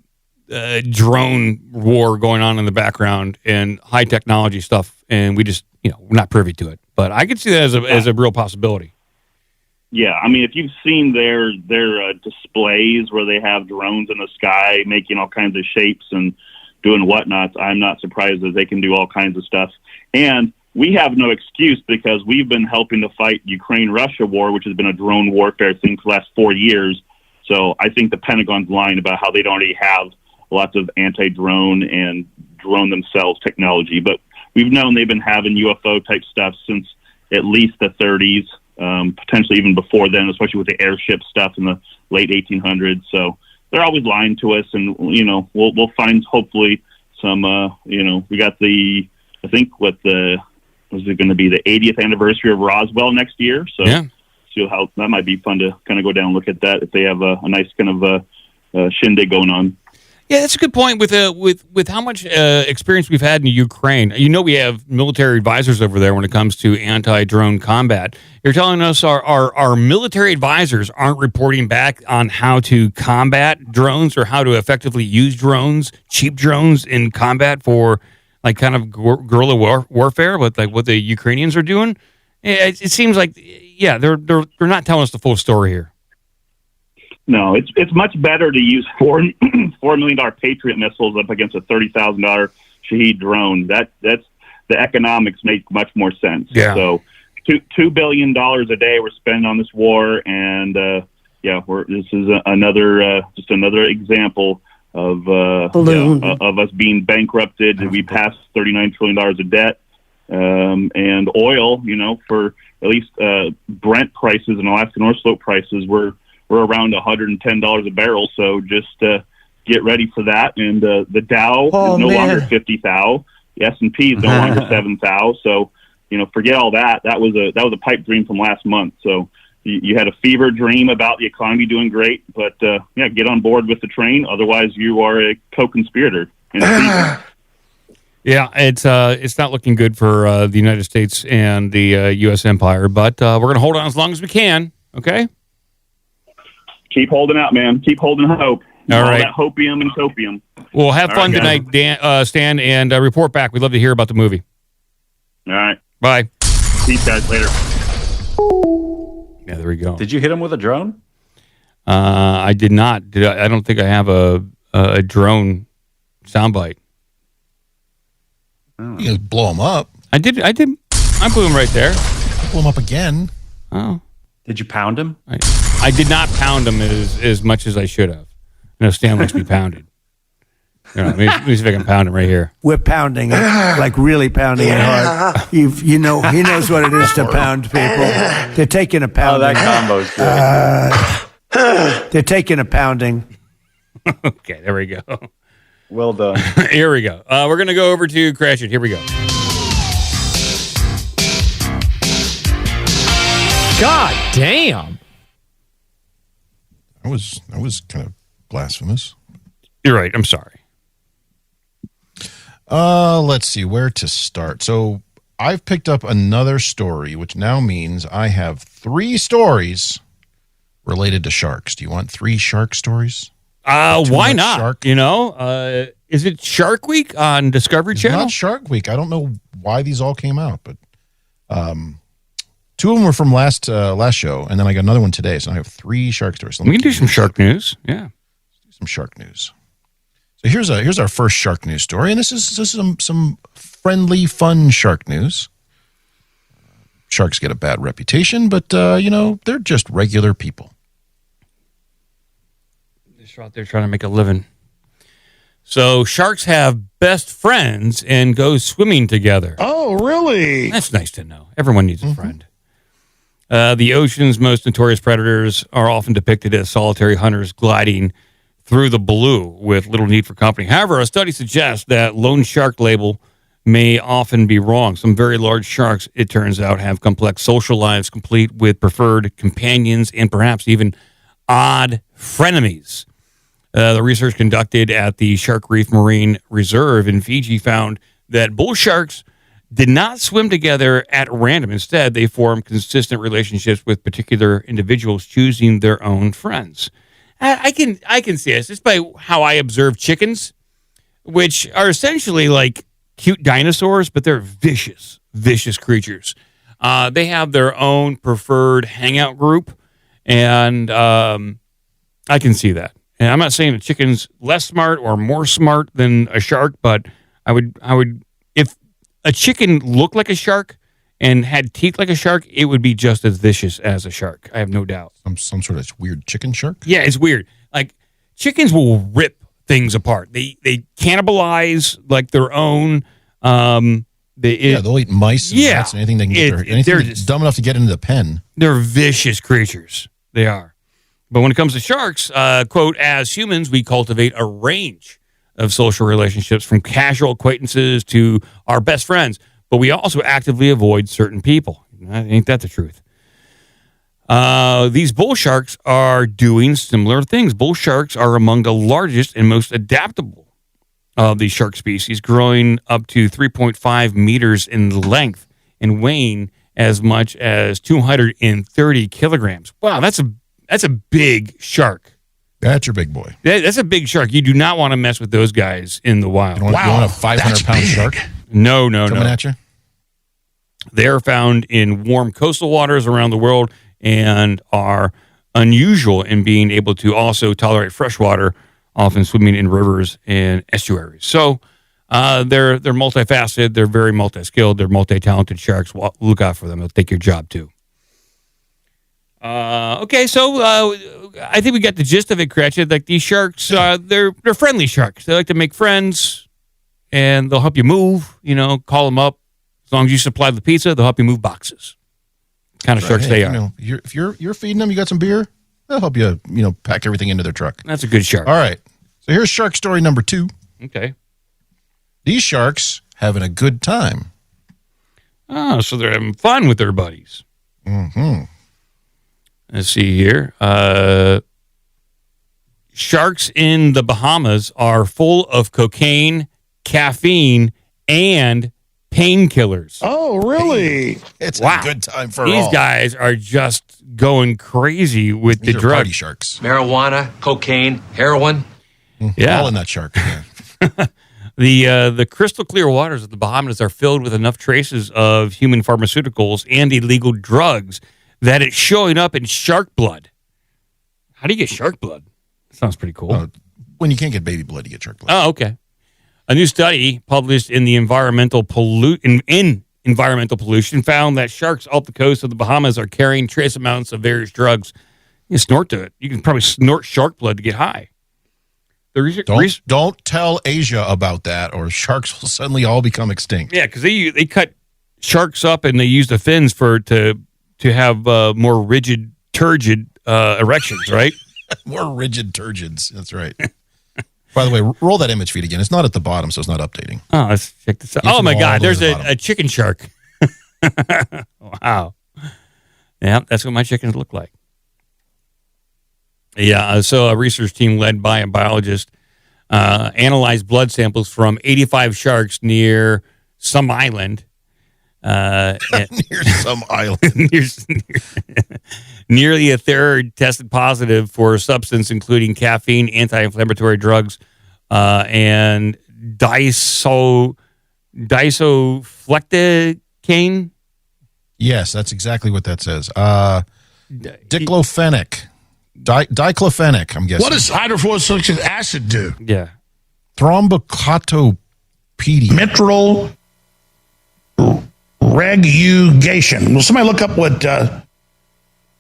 drone war going on in the background and high technology stuff, and we just, we're not privy to it. But I could see that as a real possibility. Yeah, I mean, if you've seen their displays where they have drones in the sky making all kinds of shapes and doing whatnots, I'm not surprised that they can do all kinds of stuff. And we have no excuse because we've been helping to fight Ukraine-Russia war, which has been a drone warfare thing for the last 4 years. So I think the Pentagon's lying about how they don't already have lots of anti-drone and drone themselves technology. But we've known they've been having UFO-type stuff since at least the 30s, potentially even before then, especially with the airship stuff in the late 1800s. So they're always lying to us, and, we'll find hopefully some, we got was it going to be the 80th anniversary of Roswell next year? So yeah. See how that might be fun to kind of go down and look at that if they have a nice kind of shindig going on. Yeah, that's a good point. With how much experience we've had in Ukraine, we have military advisors over there when it comes to anti-drone combat. You're telling us our military advisors aren't reporting back on how to combat drones or how to effectively use drones, cheap drones in combat for like kind of guerrilla warfare, with like what the Ukrainians are doing. It seems like they're not telling us the full story here. No, it's much better to use $4 million Patriot missiles up against a $30,000 Shahed drone. That's the economics make much more sense. Yeah. So $2 billion a day we're spending on this war, and this is another example of us being bankrupted. We passed $39 trillion of debt, and oil. For at least Brent prices and Alaska North Slope prices, we're around $110 a barrel, so just get ready for that. And the Dow is no longer 50 thou. The S&P is no longer 7 thou. So, forget all that. That was a pipe dream from last month. So you had a fever dream about the economy doing great, but get on board with the train. Otherwise, you are a co-conspirator. Yeah, it's not looking good for the United States and the U.S. empire, but we're going to hold on as long as we can. Okay. Keep holding out, man. Keep holding hope. All right. That hopium and copium. Well, have fun tonight, Dan, Stan, and report back. We'd love to hear about the movie. All right. Bye. Peace, guys. Later. Yeah, there we go. Did you hit him with a drone? I did not. I don't think I have a drone soundbite. You blow him up. I did. I blew him right there. Blow him up again. Oh. Did you pound him? I did not pound him as much as I should have. Stan likes to be pounded. Let me see if I can pound him right here. We're pounding it, like really pounding it hard. He knows what it is to pound people. They're taking a pounding. Oh, that combo's good. They're taking a pounding. Okay, there we go. Well done. Here we go. We're going to go over to Crash It. Here we go. God damn. That was kind of blasphemous. You're right. I'm sorry. Let's see where to start. So I've picked up another story, which now means I have 3 stories related to sharks. Do you want 3 shark stories? Why not? Shark? Is it Shark Week on Discovery Channel? Not Shark Week. I don't know why these all came out, but 2 of them were from last show, and then I got another one today. So I have 3 shark stories. We can do some shark news. Yeah, some shark news. So here's our first shark news story, and this is some friendly, fun shark news. Sharks get a bad reputation, but they're just regular people. They're out there trying to make a living. So sharks have best friends and go swimming together. Oh, really? That's nice to know. Everyone needs a friend. The ocean's most notorious predators are often depicted as solitary hunters gliding through the blue with little need for company. However, a study suggests that lone shark label may often be wrong. Some very large sharks, it turns out, have complex social lives complete with preferred companions and perhaps even odd frenemies. The research conducted at the Shark Reef Marine Reserve in Fiji found that bull sharks did not swim together at random. Instead, they formed consistent relationships with particular individuals, choosing their own friends. I can see this just by how I observe chickens, which are essentially like cute dinosaurs, but they're vicious creatures. They have their own preferred hangout group, and I can see that. And I'm not saying a chicken's less smart or more smart than a shark, but I would if a chicken looked like a shark and had teeth like a shark, it would be just as vicious as a shark. I have no doubt. Some sort of weird chicken shark? Yeah, it's weird. Like, chickens will rip things apart. They cannibalize like their own. They'll eat mice and rats and anything they can get. Anything that's dumb enough to get into the pen. They're vicious creatures. They are. But when it comes to sharks, quote, as humans, we cultivate a range of social relationships from casual acquaintances to our best friends, but we also actively avoid certain people. Ain't that the truth? These bull sharks are doing similar things. Bull sharks are among the largest and most adaptable of the shark species, growing up to 3.5 meters in length and weighing as much as 230 kilograms. Wow, that's a big shark. That's your big boy. That's a big shark. You do not want to mess with those guys in the wild. You want a 500-pound shark? No. Coming at you? They are found in warm coastal waters around the world and are unusual in being able to also tolerate fresh water, often swimming in rivers and estuaries. So they're multifaceted. They're very multi-skilled. They're multi-talented sharks. Well, look out for them. They'll take your job too. Okay, so I think we got the gist of it, Cratchit. Like these sharks, they're friendly sharks. They like to make friends, and they'll help you move. Call them up. As long as you supply the pizza, they'll help you move boxes. Kind of sharks they are. If you're feeding them, you got some beer, they'll help you. Pack everything into their truck. That's a good shark. All right. So here's shark story number 2. Okay. These sharks having a good time. Oh, so they're having fun with their buddies. Mm-hmm. Let's see here. Sharks in the Bahamas are full of cocaine, caffeine, and painkillers. Oh, really? It's a good time for all. These guys are just going crazy with the drugs. Party sharks. Marijuana, cocaine, heroin. Yeah. All in that shark. The crystal clear waters of the Bahamas are filled with enough traces of human pharmaceuticals and illegal drugs that it's showing up in shark blood. How do you get shark blood? Sounds pretty cool. When you can't get baby blood, you get shark blood. Oh, okay. A new study published in the environmental pollution found that sharks off the coast of the Bahamas are carrying trace amounts of various drugs. You can snort to it. You can probably snort shark blood to get high. Don't tell Asia about that, or sharks will suddenly all become extinct. Yeah, because they cut sharks up and they use the fins to have more rigid, turgid erections, right? More rigid turgids. That's right. By the way, roll that image feed again. It's not at the bottom, so it's not updating. Oh, let's check this out. Oh, my God. There's a chicken shark. Wow. Yeah, that's what my chickens look like. Yeah, so a research team led by a biologist analyzed blood samples from 85 sharks near some island. Near some island. Nearly a third tested positive for a substance including caffeine, anti-inflammatory drugs, and disoflectacane. Yes, that's exactly what that says. Diclofenac. Diclofenac, I'm guessing. What does hydrofluoric acid do? Yeah. Thrombocytopenia. Mitral regurgitation. Will somebody look up what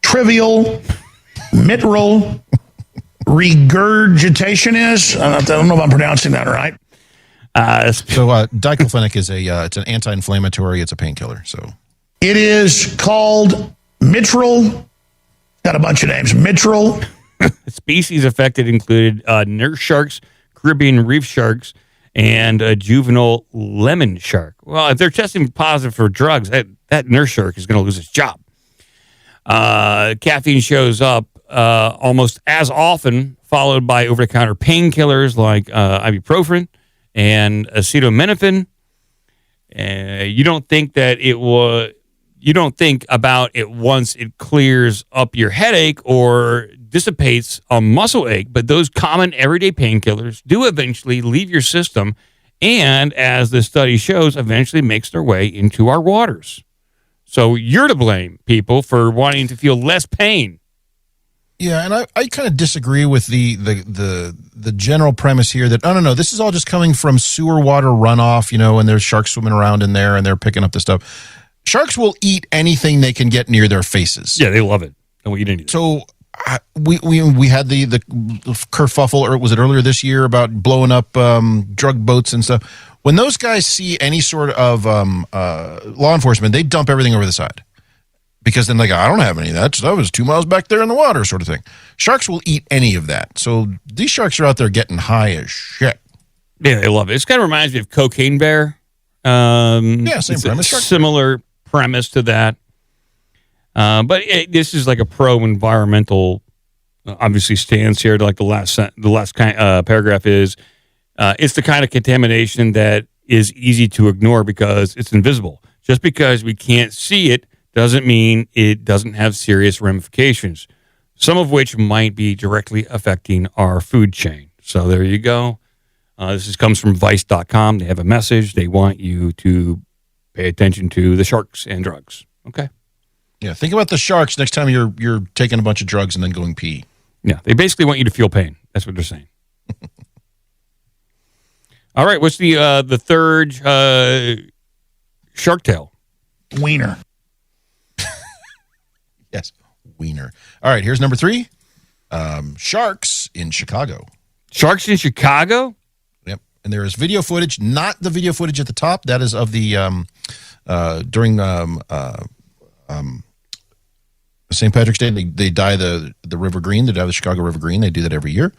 trivial mitral regurgitation is? I don't know if I'm pronouncing that right. Diclofenac is it's an anti-inflammatory. It's a painkiller. So it is called mitral. Got a bunch of names. Mitral. Species affected included nurse sharks, Caribbean reef sharks, and a juvenile lemon shark. Well, if they're testing positive for drugs, that nurse shark is going to lose its job. Caffeine shows up almost as often, followed by over-the-counter painkillers like ibuprofen and acetaminophen. You don't think about it once it clears up your headache or dissipates a muscle ache, but those common everyday painkillers do eventually leave your system and, as the study shows, eventually makes their way into our waters. So you're to blame, people, for wanting to feel less pain. Yeah, and I kind of disagree with the general premise here that, no, this is all just coming from sewer water runoff, and there's sharks swimming around in there and they're picking up the stuff. Sharks will eat anything they can get near their faces. Yeah, they love it. And we eat anything. So we had the kerfuffle, or was it earlier this year, about blowing up drug boats and stuff. When those guys see any sort of law enforcement, they dump everything over the side. Because then they go, I don't have any of that. That was 2 miles back there in the water, sort of thing. Sharks will eat any of that. So these sharks are out there getting high as shit. Yeah, they love it. It kind of reminds me of Cocaine Bear. Yeah, same premise. Similar premise to that. But this is like a pro-environmental, obviously, stance here. Like the last paragraph is, it's the kind of contamination that is easy to ignore because it's invisible. Just because we can't see it doesn't mean it doesn't have serious ramifications, some of which might be directly affecting our food chain. So there you go. This comes from Vice.com. They have a message. They want you to pay attention to the sharks and drugs. Okay. Yeah, think about the sharks next time you're taking a bunch of drugs and then going pee. Yeah, they basically want you to feel pain. That's what they're saying. All right, what's the third shark tale? Wiener. Yes, wiener. All right, here's number 3. Sharks in Chicago. Sharks in Chicago? Yep. And there is video footage, not the video footage at the top. That is of the during St. Patrick's Day. They dye the river green. They dye the Chicago River green. They do that every year.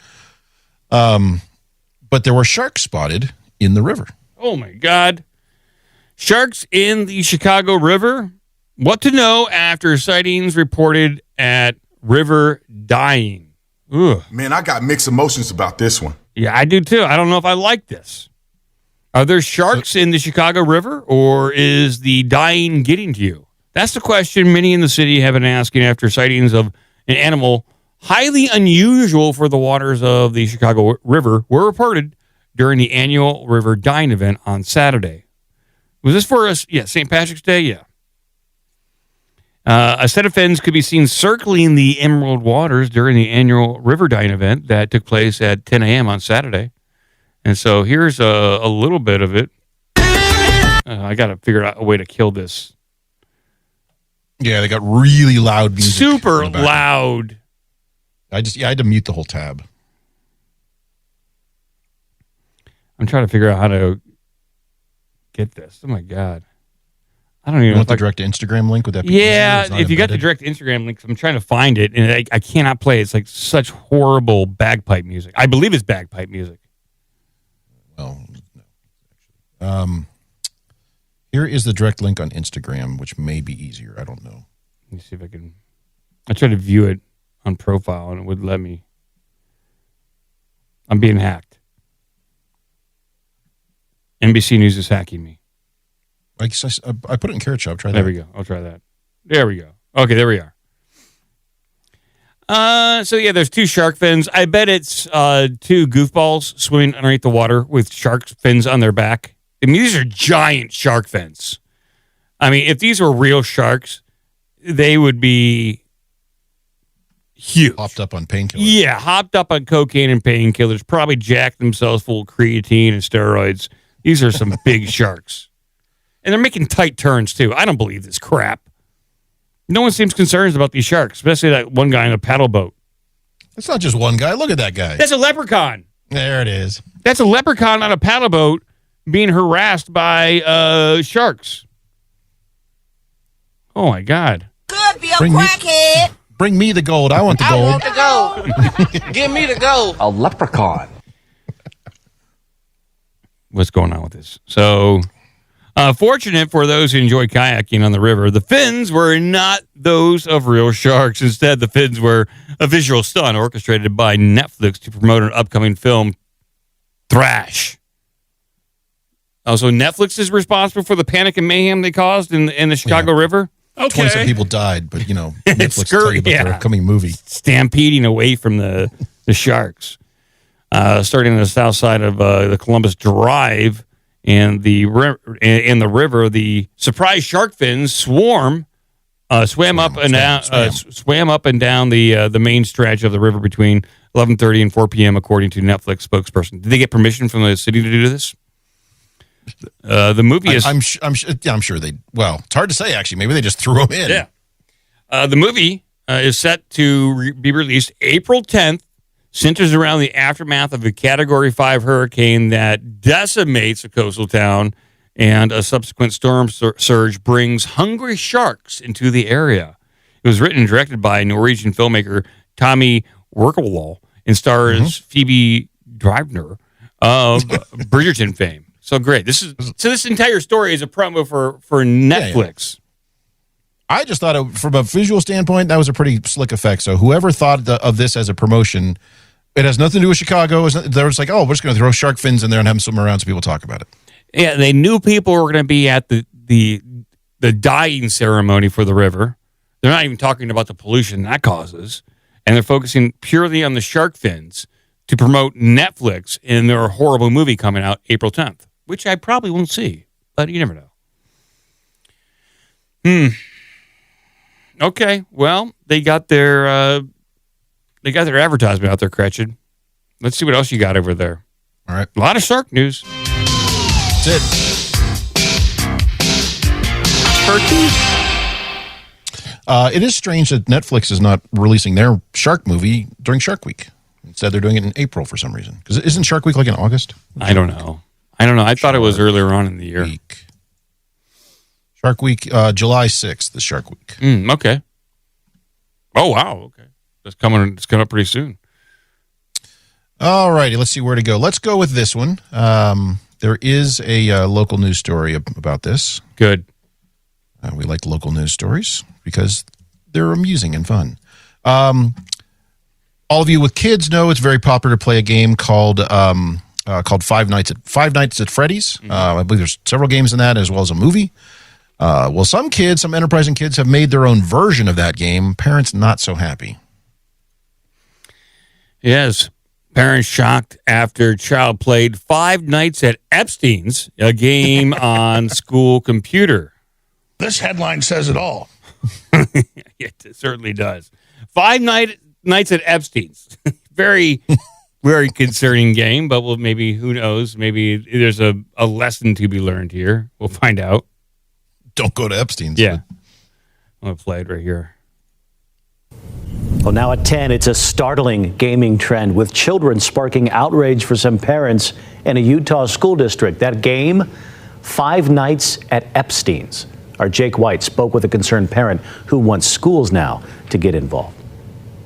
But there were sharks spotted in the river. Oh, my God. Sharks in the Chicago River? What to know after sightings reported at river dyeing. Ugh. Man, I got mixed emotions about this one. Yeah, I do too. I don't know if I like this. Are there sharks in the Chicago River, or is the dyeing getting to you? That's the question many in the city have been asking after sightings of an animal highly unusual for the waters of the Chicago River were reported during the annual river dyeing event on Saturday. Was this for us? Yeah, St. Patrick's Day? Yeah. A set of fins could be seen circling the emerald waters during the annual River Dine event that took place at 10 a.m. on Saturday. And so here's a little bit of it. I got to figure out a way to kill this. Yeah, they got really loud music. Super loud. I had to mute the whole tab. I'm trying to figure out how to get this. Oh, my God. I don't even know. Want the direct to Instagram link? Would that be Yeah, if you got the direct Instagram link, I'm trying to find it, and I cannot play it. It's like such horrible bagpipe music. I believe it's bagpipe music. Well, no. Here is the direct link on Instagram, which may be easier. I don't know. Let me see if I can. I tried to view it on profile, and it wouldn't let me. I'm being hacked. NBC News is hacking me. I put it in Carrot Shop. Try that. There we go. I'll try that. There we go. Okay, there we are. So yeah, there's two shark fins. I bet it's two goofballs swimming underneath the water with shark fins on their back. I mean, these are giant shark fins. I mean, if these were real sharks, they would be huge. Hopped up on painkillers. Yeah, hopped up on cocaine and painkillers. Probably jacked themselves full of creatine and steroids. These are some big sharks. And they're making tight turns, too. I don't believe this crap. No one seems concerned about these sharks, especially that one guy in a paddle boat. It's not just one guy. Look at that guy. That's a leprechaun. There it is. That's a leprechaun on a paddle boat being harassed by sharks. Oh, my God. Could be a crackhead. Bring me the gold. I want the gold. I want the gold. Give me the gold. A leprechaun. What's going on with this? So... fortunate for those who enjoy kayaking on the river, the fins were not those of real sharks. Instead, the fins were a visual stunt orchestrated by Netflix to promote an upcoming film, Thrash. Also, Netflix is responsible for the panic and mayhem they caused in the Chicago River. Okay. 27 people died, but, Netflix tell you about their upcoming movie. Stampeding away from the sharks. Starting on the south side of the Columbus Drive, in the river, the surprise shark fins swam up and down the main stretch of the river between 11:30 and 4 p.m. according to Netflix spokesperson. Did they get permission from the city to do this? The movie is. I'm sure they. Well, it's hard to say actually. Maybe they just threw them in. Yeah. The movie is set to be released April 10th. Centers around the aftermath of a Category 5 hurricane that decimates a coastal town, and a subsequent storm surge brings hungry sharks into the area. It was written and directed by Norwegian filmmaker Tommy Wirkola and stars Phoebe Drivner of Bridgerton fame. So great! This entire story is a promo for Netflix. Yeah. I just thought, from a visual standpoint, that was a pretty slick effect. So whoever thought of this as a promotion, it has nothing to do with Chicago. They were just like, oh, we're just going to throw shark fins in there and have them swim around so people talk about it. Yeah, they knew people were going to be at the dyeing ceremony for the river. They're not even talking about the pollution that causes. And they're focusing purely on the shark fins to promote Netflix in their horrible movie coming out April 10th, which I probably won't see, but you never know. Okay, well, they got their advertisement out there, Gretchen. Let's see what else you got over there. All right. A lot of shark news. That's it. Turkey? It is strange that Netflix is not releasing their shark movie during Shark Week. Instead, they're doing it in April for some reason. Because isn't Shark Week like in August? I don't know. I thought it was earlier on in the year. Shark Week, July 6th is Shark Week. Okay. Oh, wow. Okay. It's coming up pretty soon. All righty. Let's see where to go. Let's go with this one. There is a local news story about this. Good. We like local news stories because they're amusing and fun. All of you with kids know it's very popular to play a game called Five Nights at Freddy's. I believe there's several games in that as well as a movie. Well, some enterprising kids have made their own version of that game. Parents not so happy. Yes. Parents shocked after child played Five Nights at Epstein's, a game on school computer. This headline says it all. It certainly does. 5 nights at Epstein's. Very, very concerning game, but maybe, who knows? Maybe there's a lesson to be learned here. We'll find out. Don't go to Epstein's. Yeah. I'm going to play it right here. Well, now at 10, it's a startling gaming trend with children sparking outrage for some parents in a Utah school district. That game, 5 nights at Epstein's. Our Jake White spoke with a concerned parent who wants schools now to get involved.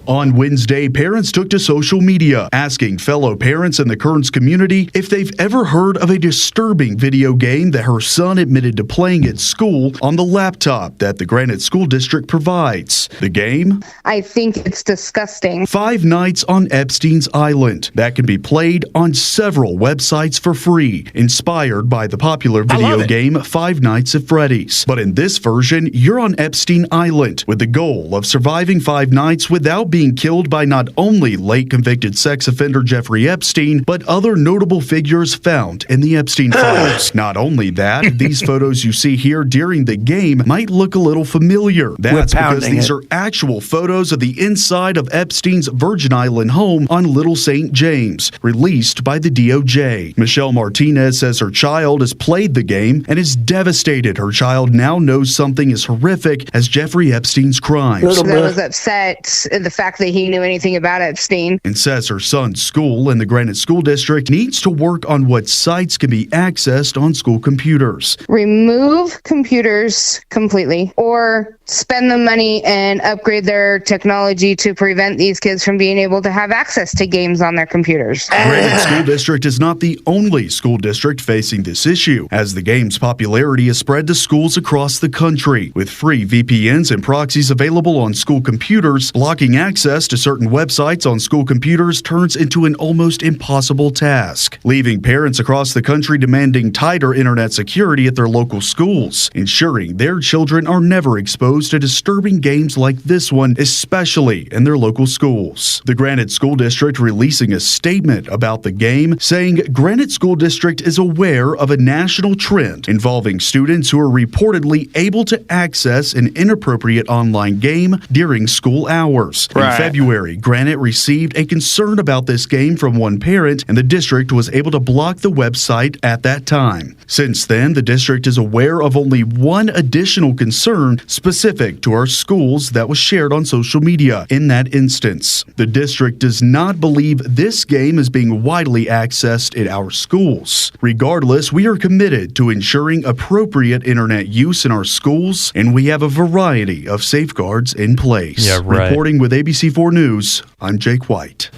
On Wednesday, parents took to social media asking fellow parents in the Kearns community if they've ever heard of a disturbing video game that her son admitted to playing at school on the laptop that the Granite School District provides. The game? I think it's disgusting. 5 Nights on Epstein's Island that can be played on several websites for free, inspired by the popular video game 5 Nights at Freddy's. But in this version, you're on Epstein Island with the goal of surviving 5 nights without being killed by not only late convicted sex offender Jeffrey Epstein, but other notable figures found in the Epstein files. Not only that, these photos you see here during the game might look a little familiar. That's because these are actual photos of the inside of Epstein's Virgin Island home on Little St. James, released by the DOJ. Michelle Martinez says her child has played the game and is devastated. Her child now knows something as horrific as Jeffrey Epstein's crimes. I was upset at the fact that he knew anything about Epstein. And says her son's school in the Granite School District needs to work on what sites can be accessed on school computers. Remove computers completely, or spend the money and upgrade their technology to prevent these kids from being able to have access to games on their computers. Granite School District is not the only school district facing this issue, as the game's popularity has spread to schools across the country. With free VPNs and proxies available on school computers, blocking access to certain websites on school computers turns into an almost impossible task, leaving parents across the country demanding tighter internet security at their local schools, ensuring their children are never exposed to disturbing games like this one, especially in their local schools. The Granite School District releasing a statement about the game, saying Granite School District is aware of a national trend involving students who are reportedly able to access an inappropriate online game during school hours. In February, Granite received a concern about this game from one parent, and the district was able to block the website at that time. Since then, the district is aware of only one additional concern specific to our schools that was shared on social media in that instance. The district does not believe this game is being widely accessed at our schools. Regardless, we are committed to ensuring appropriate internet use in our schools, and we have a variety of safeguards in place. Yeah, right. Reporting with ABC4 News, I'm Jake White.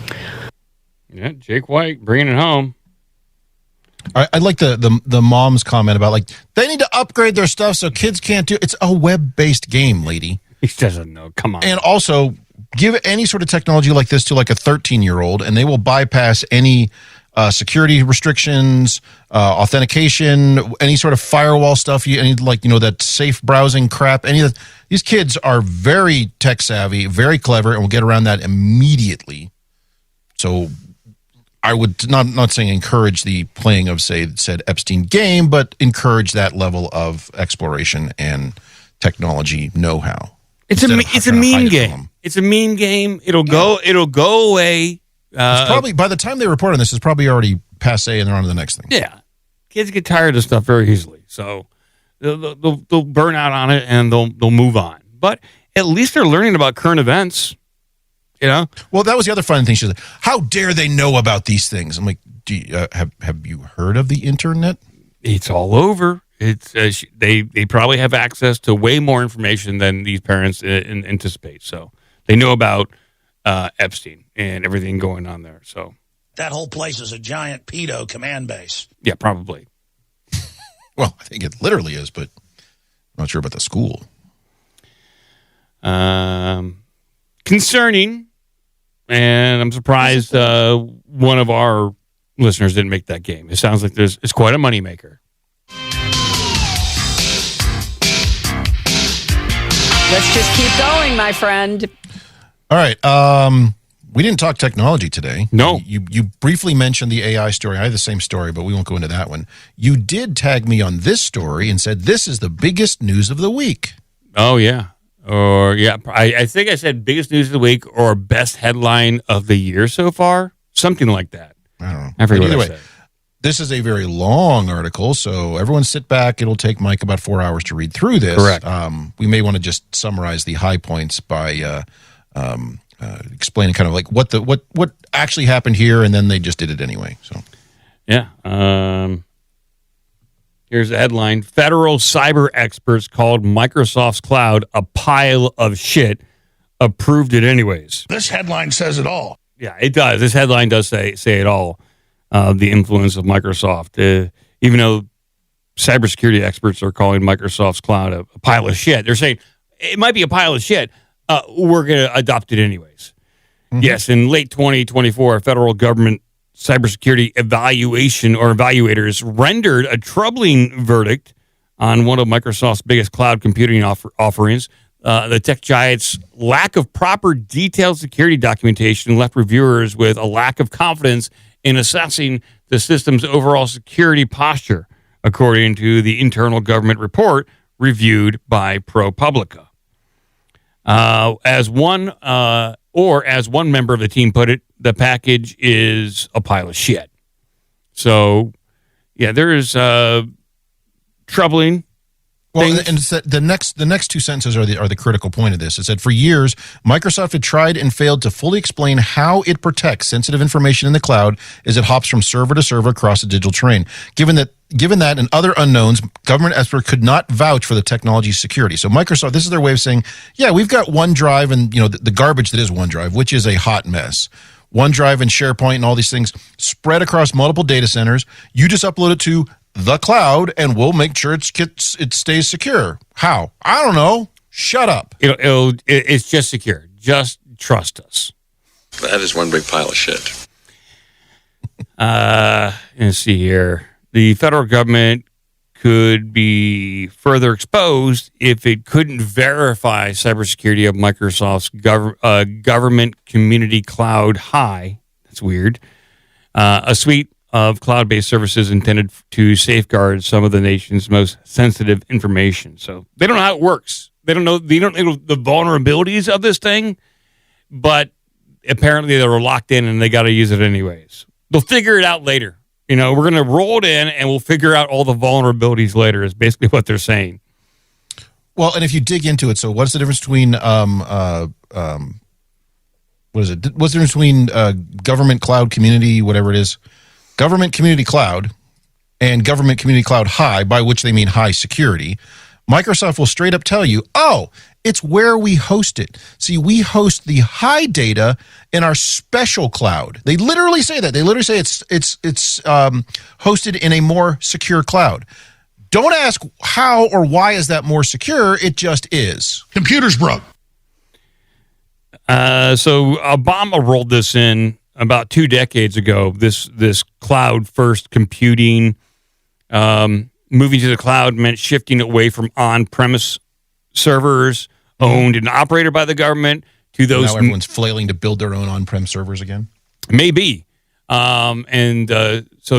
Yeah, Jake White bringing it home. I like the mom's comment about, like, they need to upgrade their stuff so kids can't do. It's a web-based game, lady. He doesn't know. Come on. And also, give any sort of technology like this to like a 13-year-old, and they will bypass any security restrictions, authentication, any sort of firewall stuff. That safe browsing crap. These kids are very tech savvy, very clever, and will get around that immediately. So I would not saying encourage the playing of said Epstein game, but encourage that level of exploration and technology know-how. It's a mean game. It's a mean game. It'll go away. It's probably by the time they report on this, it's probably already passé and they're on to the next thing. Yeah, kids get tired of stuff very easily, so they'll burn out on it and they'll move on. But at least they're learning about current events. You know? Well, that was the other fun thing. She said, "How dare they know about these things?" I'm like, have you heard of the internet? It's all over. It's they probably have access to way more information than these parents anticipate. So they know about Epstein and everything going on there. So that whole place is a giant pedo command base. Yeah, probably. Well, I think it literally is, but I'm not sure about the school. Concerning, and I'm surprised one of our listeners didn't make that game. It sounds like it's quite a moneymaker. Let's just keep going, my friend. All right. We didn't talk technology today. No. You briefly mentioned the AI story. I have the same story, but we won't go into that one. You did tag me on this story and said this is the biggest news of the week. Oh, yeah. Or, I think I said biggest news of the week or best headline of the year so far. Something like that. I don't know. I forget Either what I way, said. this is a very long article, so everyone sit back. It'll take Mike about 4 hours to read through this. Correct. We may want to just summarize the high points by explaining kind of like what actually happened here, and then they just did it anyway. So, yeah. Here's the headline. Federal cyber experts called Microsoft's cloud a pile of shit, approved it anyways. This headline says it all. Yeah, it does. This headline does say it all. The influence of Microsoft. Even though cybersecurity experts are calling Microsoft's cloud a pile of shit, they're saying it might be a pile of shit. We're going to adopt it anyways. Mm-hmm. Yes, in late 2024, federal government cybersecurity evaluators rendered a troubling verdict on one of Microsoft's biggest cloud computing offerings. The tech giant's lack of proper detailed security documentation left reviewers with a lack of confidence in assessing the system's overall security posture, according to the internal government report reviewed by ProPublica. As one member of the team put it, the package is a pile of shit. So, yeah, there is troubling. Well, and the next two sentences are the critical point of this. It said, for years, Microsoft had tried and failed to fully explain how it protects sensitive information in the cloud as it hops from server to server across the digital terrain. Given that and other unknowns, government experts could not vouch for the technology's security. So Microsoft, this is their way of saying, yeah, we've got OneDrive and the garbage that is OneDrive, which is a hot mess. OneDrive and SharePoint and all these things spread across multiple data centers. You just upload it to the cloud, and we'll make sure it stays secure. How? I don't know. Shut up. It's just secure. Just trust us. That is one big pile of shit. Let's see here. The federal government could be further exposed if it couldn't verify cybersecurity of Microsoft's government community cloud high. That's weird. A suite of cloud-based services intended to safeguard some of the nation's most sensitive information. So they don't know how it works. They don't know the vulnerabilities of this thing, but apparently they were locked in and they got to use it anyways. They'll figure it out later. We're going to roll it in and we'll figure out all the vulnerabilities later is basically what they're saying. Well, and if you dig into it, so what's the difference between what is it? What's the difference between government cloud community, whatever it is, government community cloud and government community cloud high, by which they mean high security? Microsoft will straight up tell you, oh, it's where we host it. See, we host the high data in our special cloud. They literally say that. They literally say it's hosted in a more secure cloud. Don't ask how or why is that more secure. It just is. Computers broke. So Obama rolled this in about 2 decades ago. This cloud first computing. Moving to the cloud meant shifting away from on-premise servers owned and operated by the government to those. Now everyone's flailing to build their own on-prem servers again. Maybe. So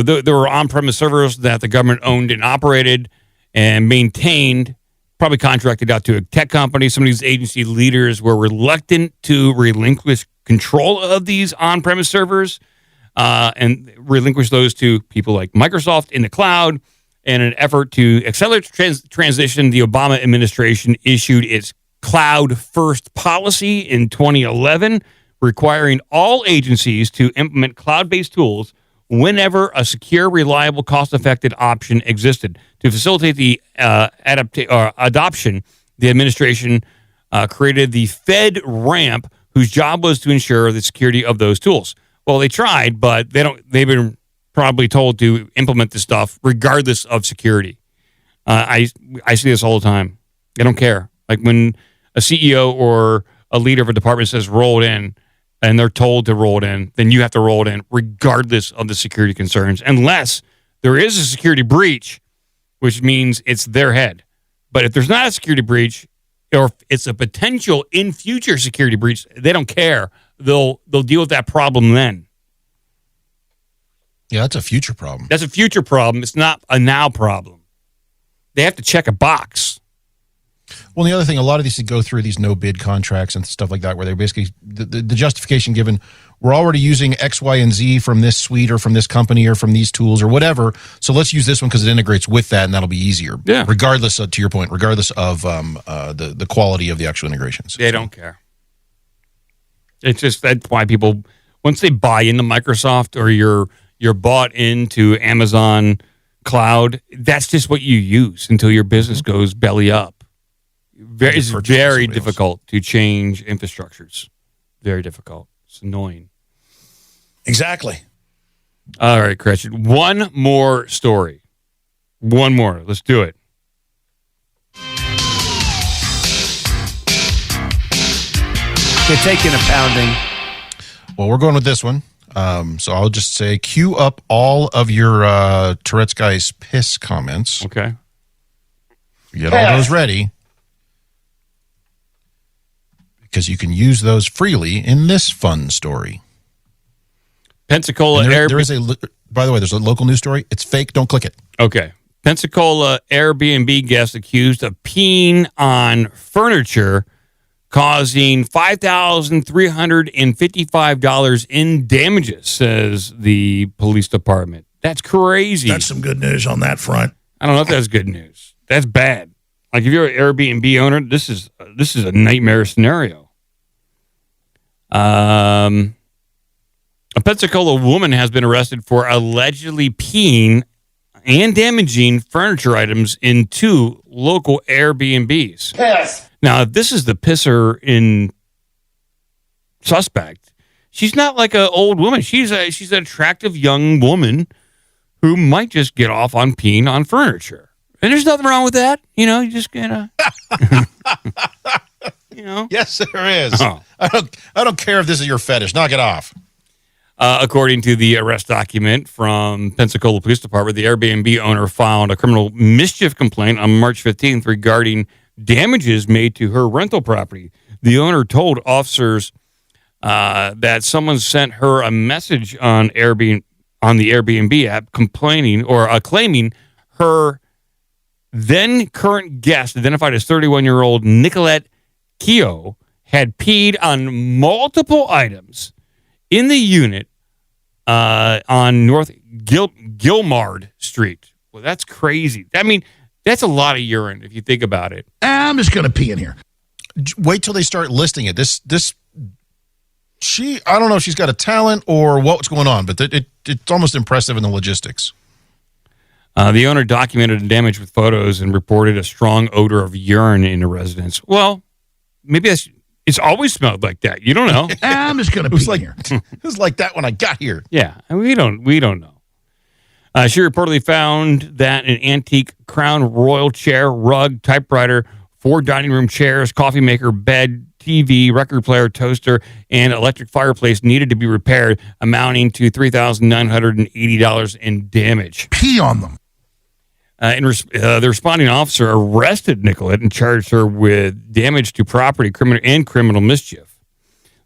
there were on-premise servers that the government owned and operated and maintained, probably contracted out to a tech company. Some of these agency leaders were reluctant to relinquish control of these on-premise servers and relinquish those to people like Microsoft in the cloud. In an effort to accelerate transition, the Obama administration issued its Cloud First policy in 2011, requiring all agencies to implement cloud-based tools whenever a secure, reliable, cost-effective option existed. To facilitate the adoption, the administration created the FedRAMP, whose job was to ensure the security of those tools. Well, they tried, but they've been probably told to implement this stuff regardless of security. I see this all the time. They don't care. Like when a CEO or a leader of a department says roll it in and they're told to roll it in, then you have to roll it in regardless of the security concerns, unless there is a security breach, which means it's their head. But if there's not a security breach or if it's a potential in future security breach, they don't care. They'll deal with that problem then. Yeah, that's a future problem. That's a future problem. It's not a now problem. They have to check a box. Well, the other thing, a lot of these go through these no bid contracts and stuff like that, where they're basically the justification given, we're already using X, Y, and Z from this suite or from this company or from these tools or whatever. So let's use this one because it integrates with that, and that'll be easier. Yeah. Regardless of, to your point, regardless of the quality of the actual integrations. They don't care. It's just that's why people, once they buy into Microsoft or you're bought into Amazon Cloud, that's just what you use until your business goes belly up. It's very difficult to change infrastructures. Very difficult. It's annoying. Exactly. All right, Christian. One more story. One more. Let's do it. They're taking a pounding. Well, we're going with this one. So I'll just say, cue up all of your Tourette's Guy's piss comments. Okay. Get all those ready. Because you can use those freely in this fun story. Pensacola there is by the way, there's a local news story. It's fake. Don't click it. Okay. Pensacola Airbnb guest accused of peeing on furniture, causing $5,355 in damages, says the police department. That's crazy. That's some good news on that front. I don't know if that's good news. That's bad. Like if you're an Airbnb owner, this is a nightmare scenario. A Pensacola woman has been arrested for allegedly peeing and damaging furniture items in 2 local Airbnbs. Piss. Now, if this is the pisser in suspect, she's not like an old woman. She's an attractive young woman who might just get off on peeing on furniture. And there's nothing wrong with that. You know, you just gotta, you know. Yes, there is. Oh. I don't care if this is your fetish. Knock it off. According to the arrest document from Pensacola Police Department, the Airbnb owner filed a criminal mischief complaint on March 15th regarding damages made to her rental property. The owner told officers that someone sent her a message on the Airbnb app complaining or claiming her then current guest, identified as 31-year-old Nicolette Keogh, had peed on multiple items in the unit on North Gilmard Street. Well, that's crazy. I mean, that's a lot of urine if you think about it. I'm just going to pee in here. Wait till they start listing it. I don't know if she's got a talent or what's going on, but it's almost impressive in the logistics. The owner documented the damage with photos and reported a strong odor of urine in the residence. Well, maybe it's always smelled like that. You don't know. I'm just going to pee in here. It was like that when I got here. Yeah, we don't know. She reportedly found that an antique Crown Royal chair, rug, typewriter, 4 dining room chairs, coffee maker, bed, TV, record player, toaster, and electric fireplace needed to be repaired, amounting to $3,980 in damage. Pee on them. The responding officer arrested Nicolette and charged her with damage to property and criminal mischief.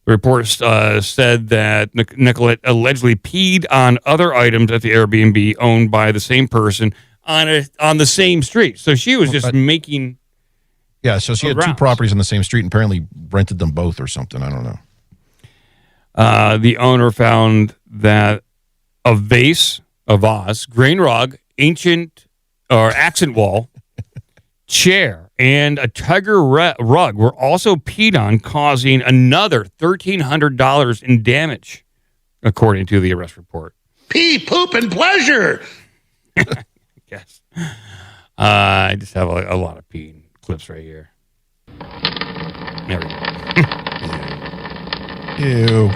The report said that Nicolette allegedly peed on other items at the Airbnb owned by the same person on the same street. So she was just making... Yeah, so she had 2 properties on the same street and apparently rented them both or something. I don't know. The owner found that a vase, grain rug, ancient or accent wall, chair, and a tiger rug were also peed on, causing another $1,300 in damage, according to the arrest report. Pee, poop, and pleasure. Yes. I just have a lot of peeing clips right here. There we go. Ew.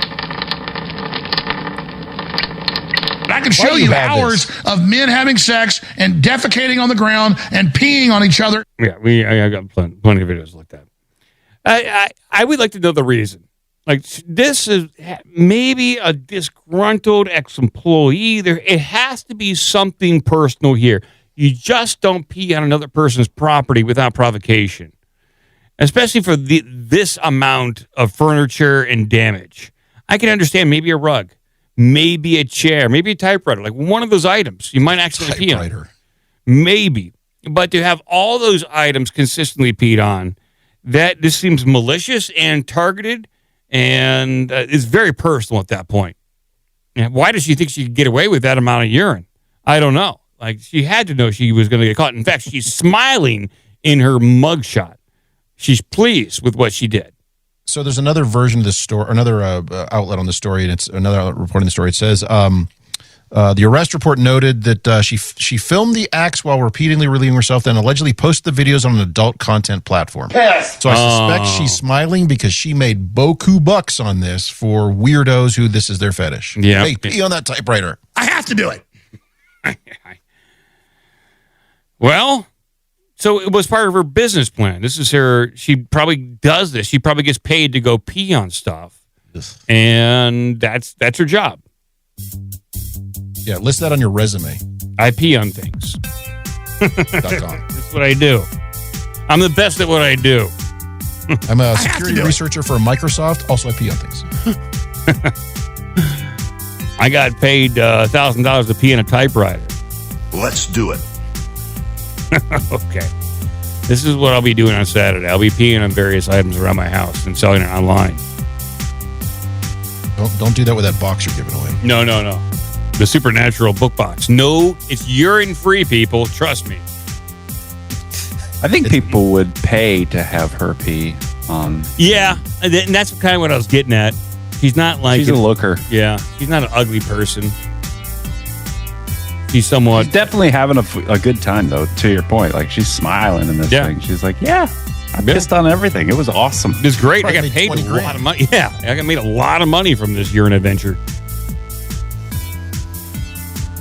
I can show you hours of men having sex and defecating on the ground and peeing on each other. Yeah, I got plenty of videos like that. I would like to know the reason. Like, this is maybe a disgruntled ex-employee. It has to be something personal here. You just don't pee on another person's property without provocation, especially for this amount of furniture and damage. I can understand maybe a rug, maybe a chair, maybe a typewriter, like one of those items you might actually pee on. Maybe. But to have all those items consistently peed on that this seems malicious and targeted, and it's very personal at that point. And why does she think she could get away with that amount of urine? I don't know. Like, she had to know she was going to get caught. In fact, she's smiling in her mugshot. She's pleased with what she did. So there's another version of this story, another outlet on the story, and it's another outlet reporting the story. It says the arrest report noted that she filmed the acts while repeatedly relieving herself, then allegedly posted the videos on an adult content platform. Yes. So I suspect she's smiling because she made boku bucks on this for weirdos who this is their fetish. Yeah. Hey, pee on that typewriter. I have to do it. Well, so it was part of her business plan. This is her. She probably does this. She probably gets paid to go pee on stuff, and that's her job. Yeah, list that on your resume. I pee on things. That's what I do. I'm the best at what I do. I'm a security researcher for Microsoft. Also, I pee on things. I got paid $1,000 to pee in a typewriter. Let's do it. Okay. This is what I'll be doing on Saturday. I'll be peeing on various items around my house and selling it online. Don't do that with that box you're giving away. No. The Supernatural book box. No, it's urine-free, people. Trust me. I think people would pay to have her pee. Yeah, and that's kind of what I was getting at. She's not like... She's a looker. Yeah, she's not an ugly person. She's somewhat... She's definitely having a good time, though, to your point. Like, she's smiling in this thing. She's like, I pissed on everything. It was awesome. It was great. I got paid a lot of money. Yeah, I got made a lot of money from this urine adventure.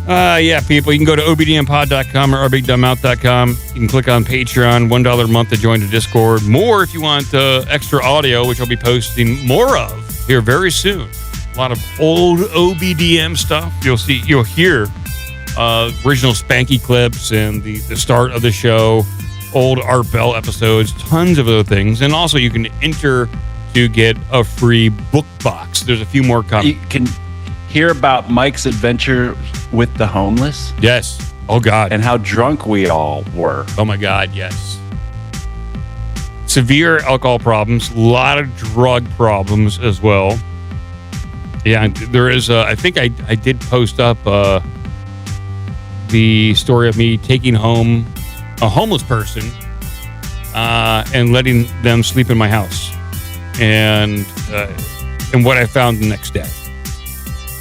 Yeah, people, you can go to obdmpod.com or rbigdumbmouth.com. You can click on Patreon, $1 a month to join the Discord. More if you want extra audio, which I'll be posting more of here very soon. A lot of old OBDM stuff. You'll hear original Spanky clips and the start of the show, old Art Bell episodes, tons of other things. And also you can enter to get a free book box. There's a few more coming. You can hear about Mike's adventure with the homeless. Yes. Oh, God. And how drunk we all were. Oh, my God, yes. Severe alcohol problems, a lot of drug problems as well. Yeah, there is, I think I did post up the story of me taking home a homeless person and letting them sleep in my house. And what I found the next day.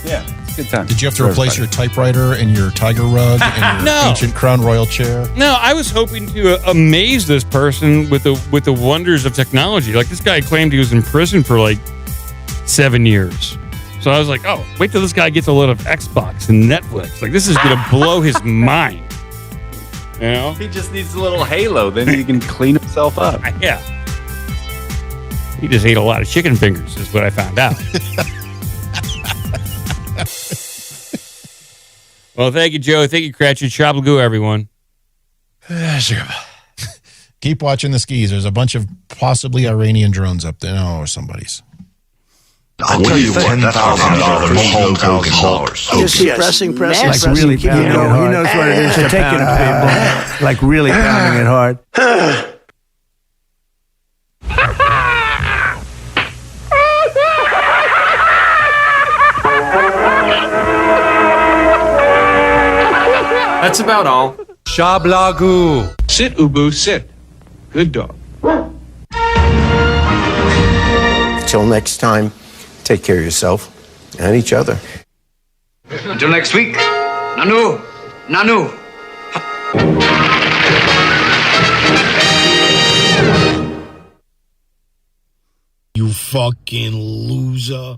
Yeah, it's a good time. Did you have to replace your typewriter and your tiger rug and your ancient Crown Royal chair? No, I was hoping to amaze this person with the wonders of technology. Like, this guy claimed he was in prison for like 7 years. So I was like, oh, wait till this guy gets a load of Xbox and Netflix. Like, this is going to blow his mind. You know? He just needs a little halo. Then he can clean himself up. Yeah. He just ate a lot of chicken fingers, is what I found out. Well, thank you, Joe. Thank you, Cratchit. Shabagoo, everyone. Sure. Keep watching the skis. There's a bunch of possibly Iranian drones up there. No, or somebody's. I'll tell you what, that's $10,000. Just pressing. Like really pounding it hard. He knows what it is to pound people. Like really pounding it hard. That's about all. Shablagu. Sit, Ubu, sit. Good dog. Till next time, take care of yourself and each other. Until next week. Nanu. Nanu. You fucking loser.